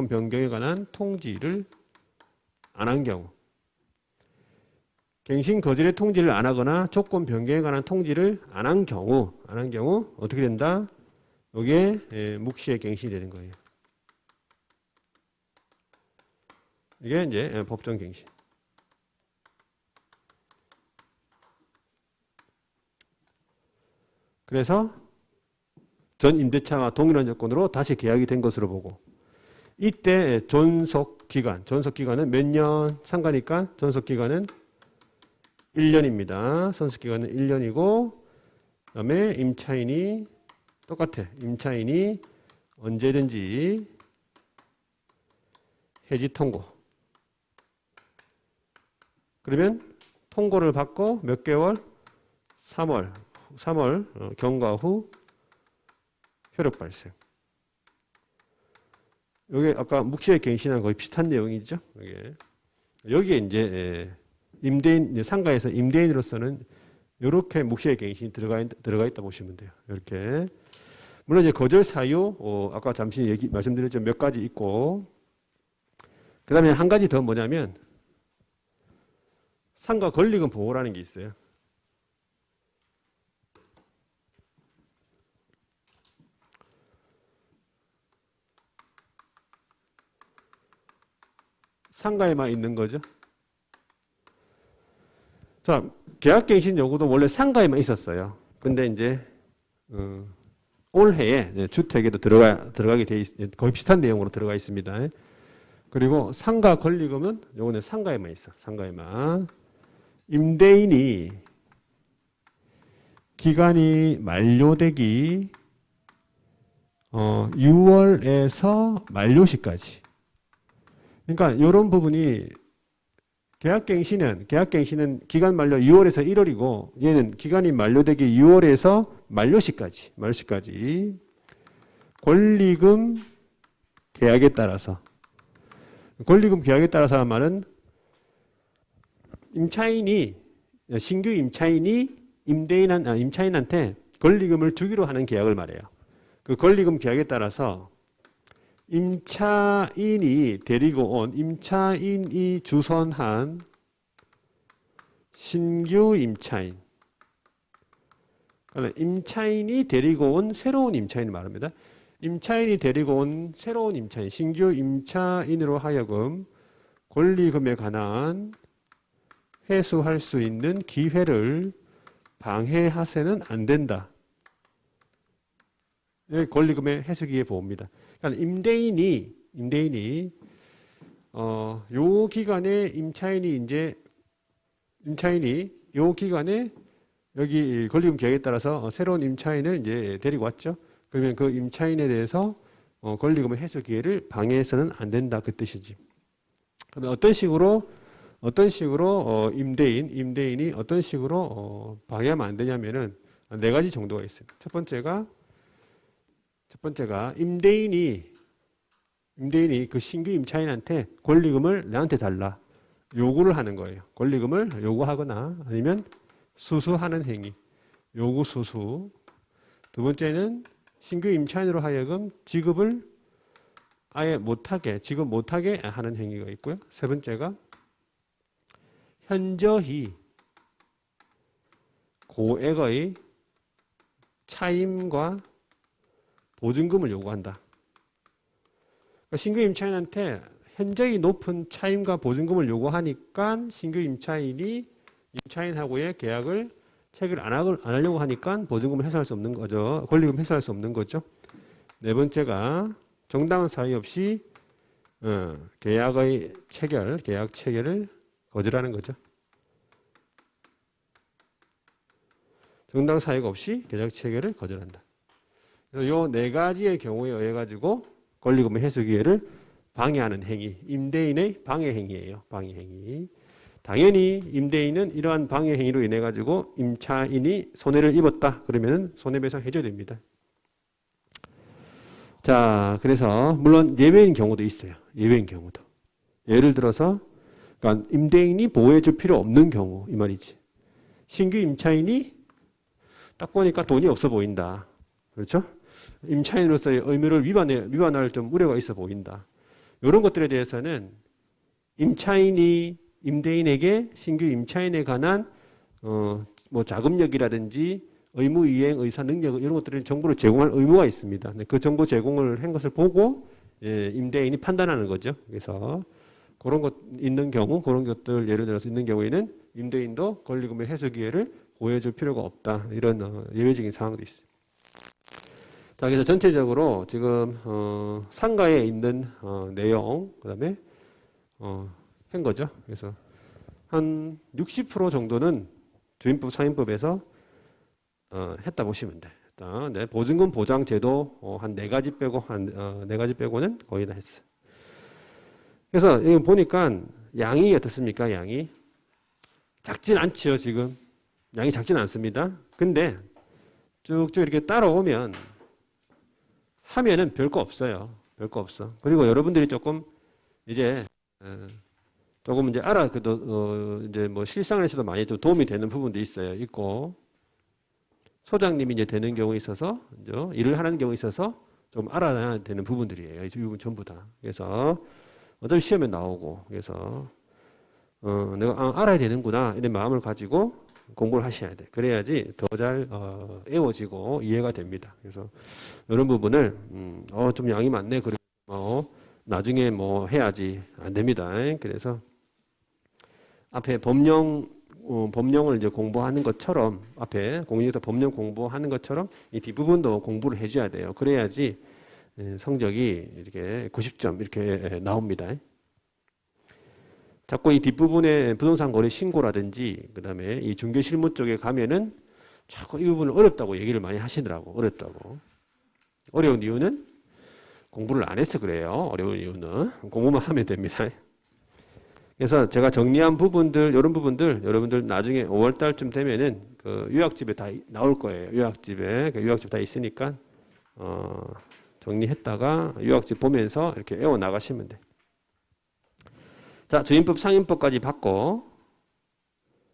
변경에 관한 통지를 안 한 경우 갱신 거절의 통지를 안 하거나 조건 변경에 관한 통지를 안 한 경우 어떻게 된다? 이게 묵시의 갱신이 되는 거예요. 이게 이제 법정 갱신. 그래서 전 임대차와 동일한 조건으로 다시 계약이 된 것으로 보고 이때 존속기간은 몇 년 상가니까 존속기간은 1년입니다. 선수기간은 1년이고 그 다음에 임차인이 똑같아. 임차인이 언제든지 해지 통고. 그러면 통고를 받고 몇 개월? 3월 경과 후 효력 발생. 이게 아까 묵시의 갱신하고 거의 비슷한 내용이죠. 여기에 이제 임대인 상가에서 임대인으로서는 이렇게 묵시의 갱신이 들어가 있다 보시면 돼요. 이렇게 물론 이제 거절 사유 아까 잠시 말씀드렸죠. 몇 가지 있고 그다음에 한 가지 더 뭐냐면 상가 권리금 보호라는 게 있어요. 상가에만 있는 거죠. 자, 계약갱신 요구도 원래 상가에만 있었어요. 근데 이제 올해에 주택에도 들어가게 돼 거의 비슷한 내용으로 들어가 있습니다. 그리고 상가 권리금은 요거는 상가에만 있어. 상가에만. 임대인이 기간이 만료되기 6월에서 만료시까지. 그러니까 이런 부분이 계약갱신은 기간 만료 6월에서 1월이고 얘는 기간이 만료되기 6월에서 만료시까지 권리금 계약에 따라서 한 말은 신규 임차인이 임차인한테 권리금을 주기로 하는 계약을 말해요. 그 권리금 계약에 따라서 임차인이 주선한 신규 임차인, 그러니까 임차인이 데리고 온 새로운 임차인을 말합니다. 임차인이 데리고 온 새로운 임차인, 신규 임차인으로 하여금 권리금에 관한 회수할 수 있는 기회를 방해하세는 안 된다. 권리금의 해수기에 보호입니다. 그러니까 임대인이 요 기간에 임차인이 요 기간에 여기 권리금 계약에 따라서 새로운 임차인을 이제 데리고 왔죠. 그러면 그 임차인에 대해서 권리금의 해수 기회를 방해해서는 안 된다 그 뜻이지. 그러면 어떤 식으로 임대인이 어떤 식으로 방해하면 안 되냐면은 4가지 정도가 있어요. 첫 번째가 임대인이 그 신규 임차인한테 권리금을 내한테 달라 요구를 하는 거예요. 권리금을 요구하거나 아니면 수수하는 행위, 요구 수수. 두 번째는 신규 임차인으로 하여금 지급을 아예 지급 못하게 하는 행위가 있고요. 세 번째가 현저히 고액의 차임과 보증금을 요구한다. 그러니까 신규 임차인한테 현저히 높은 차임과 보증금을 요구하니까 신규 임차인이 임차인하고의 계약을 체결 안 하려고 하니까 보증금을 회수할 수 없는 거죠. 권리금 회수할 수 없는 거죠. 네 번째가 정당한 사유 없이 계약 체결을 거절하는 거죠. 정당 사유가 없이 계약 체결을 거절한다. 그래서 요 네 가지의 경우에 의해 가지고 권리금 회수 기회를 방해하는 행위, 임대인의 방해 행위예요. 방해 행위. 당연히 임대인은 이러한 방해 행위로 인해 가지고 임차인이 손해를 입었다. 그러면은 손해배상 해줘야 됩니다. 자, 그래서 물론 예외인 경우도 있어요. 예외인 경우도. 예를 들어서 그러니까 임대인이 보호해 줄 필요 없는 경우 이 말이지. 신규 임차인이 딱 보니까 돈이 없어 보인다. 그렇죠? 임차인으로서의 의무를 위반할 좀 우려가 있어 보인다. 이런 것들에 대해서는 임차인이 임대인에게 신규 임차인에 관한 뭐 자금력이라든지 의무 이행 의사 능력 이런 것들을 정보를 제공할 의무가 있습니다. 그 정보 제공을 한 것을 보고 임대인이 판단하는 거죠. 그래서 그런 것 있는 경우, 그런 것들 예를 들어서 있는 경우에는 임대인도 권리금의 회수 기회를 보호해 줄 필요가 없다. 이런 예외적인 상황도 있습니다. 자, 그래서 전체적으로 지금 상가에 있는 내용 그다음에 한 거죠. 그래서 한 60% 정도는 주임법 상임법에서 했다 보시면 돼. 일단 보증금 보장 제도 한 네 가지 빼고 네 가지 빼고는 거의 다 했어. 그래서 이거 보니까 양이 어떻습니까? 양이 작진 않죠. 지금 양이 작진 않습니다. 근데 쭉쭉 이렇게 따라오면 하면은 별거 없어요. 별거 없어. 그리고 여러분들이 조금 이제 조금 이제 그래도 이제 뭐 실생활에서도 많이 좀 도움이 되는 부분도 있고 소장님이 이제 되는 경우에 있어서 이제 일을 하는 경우에 있어서 좀 알아야 되는 부분들이에요. 이 부분 전부 다. 그래서 어차피 시험에 나오고 그래서 내가 알아야 되는구나 이런 마음을 가지고 공부를 하셔야 돼. 그래야지 더 잘 애워지고 이해가 됩니다. 그래서 이런 부분을 좀 양이 많네. 그리고 나중에 뭐 해야지 안 됩니다. 그래서 앞에 법령을 이제 공부하는 것처럼 앞에 공인중개사 법령 공부하는 것처럼 이 뒷부분도 공부를 해줘야 돼요. 그래야지 성적이 이렇게 90점 이렇게 나옵니다. 자꾸 이 뒷부분에 부동산 거래 신고라든지 그다음에 이 중개 실무 쪽에 가면은 자꾸 이 부분을 어렵다고 얘기를 많이 하시더라고. 어렵다고. 어려운 이유는 공부를 안 해서 그래요. 어려운 이유는 공부만 하면 됩니다. 그래서 제가 정리한 부분들, 이런 부분들 여러분들 나중에 5월 달쯤 되면은 그 요약집에 다 나올 거예요. 요약집에 요약집 다 있으니까 정리했다가 요약집 보면서 이렇게 애워 나가시면 돼. 자, 주임법 상임법까지 받고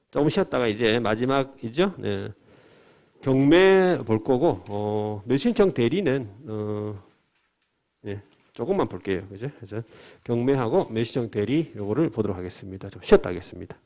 조금 쉬었다가 이제 마지막이죠. 네. 경매 볼 거고 매수신청 대리는 네, 조금만 볼게요. 그죠? 그래서 경매하고 매수신청 대리 요거를 보도록 하겠습니다. 좀 쉬었다 하겠습니다.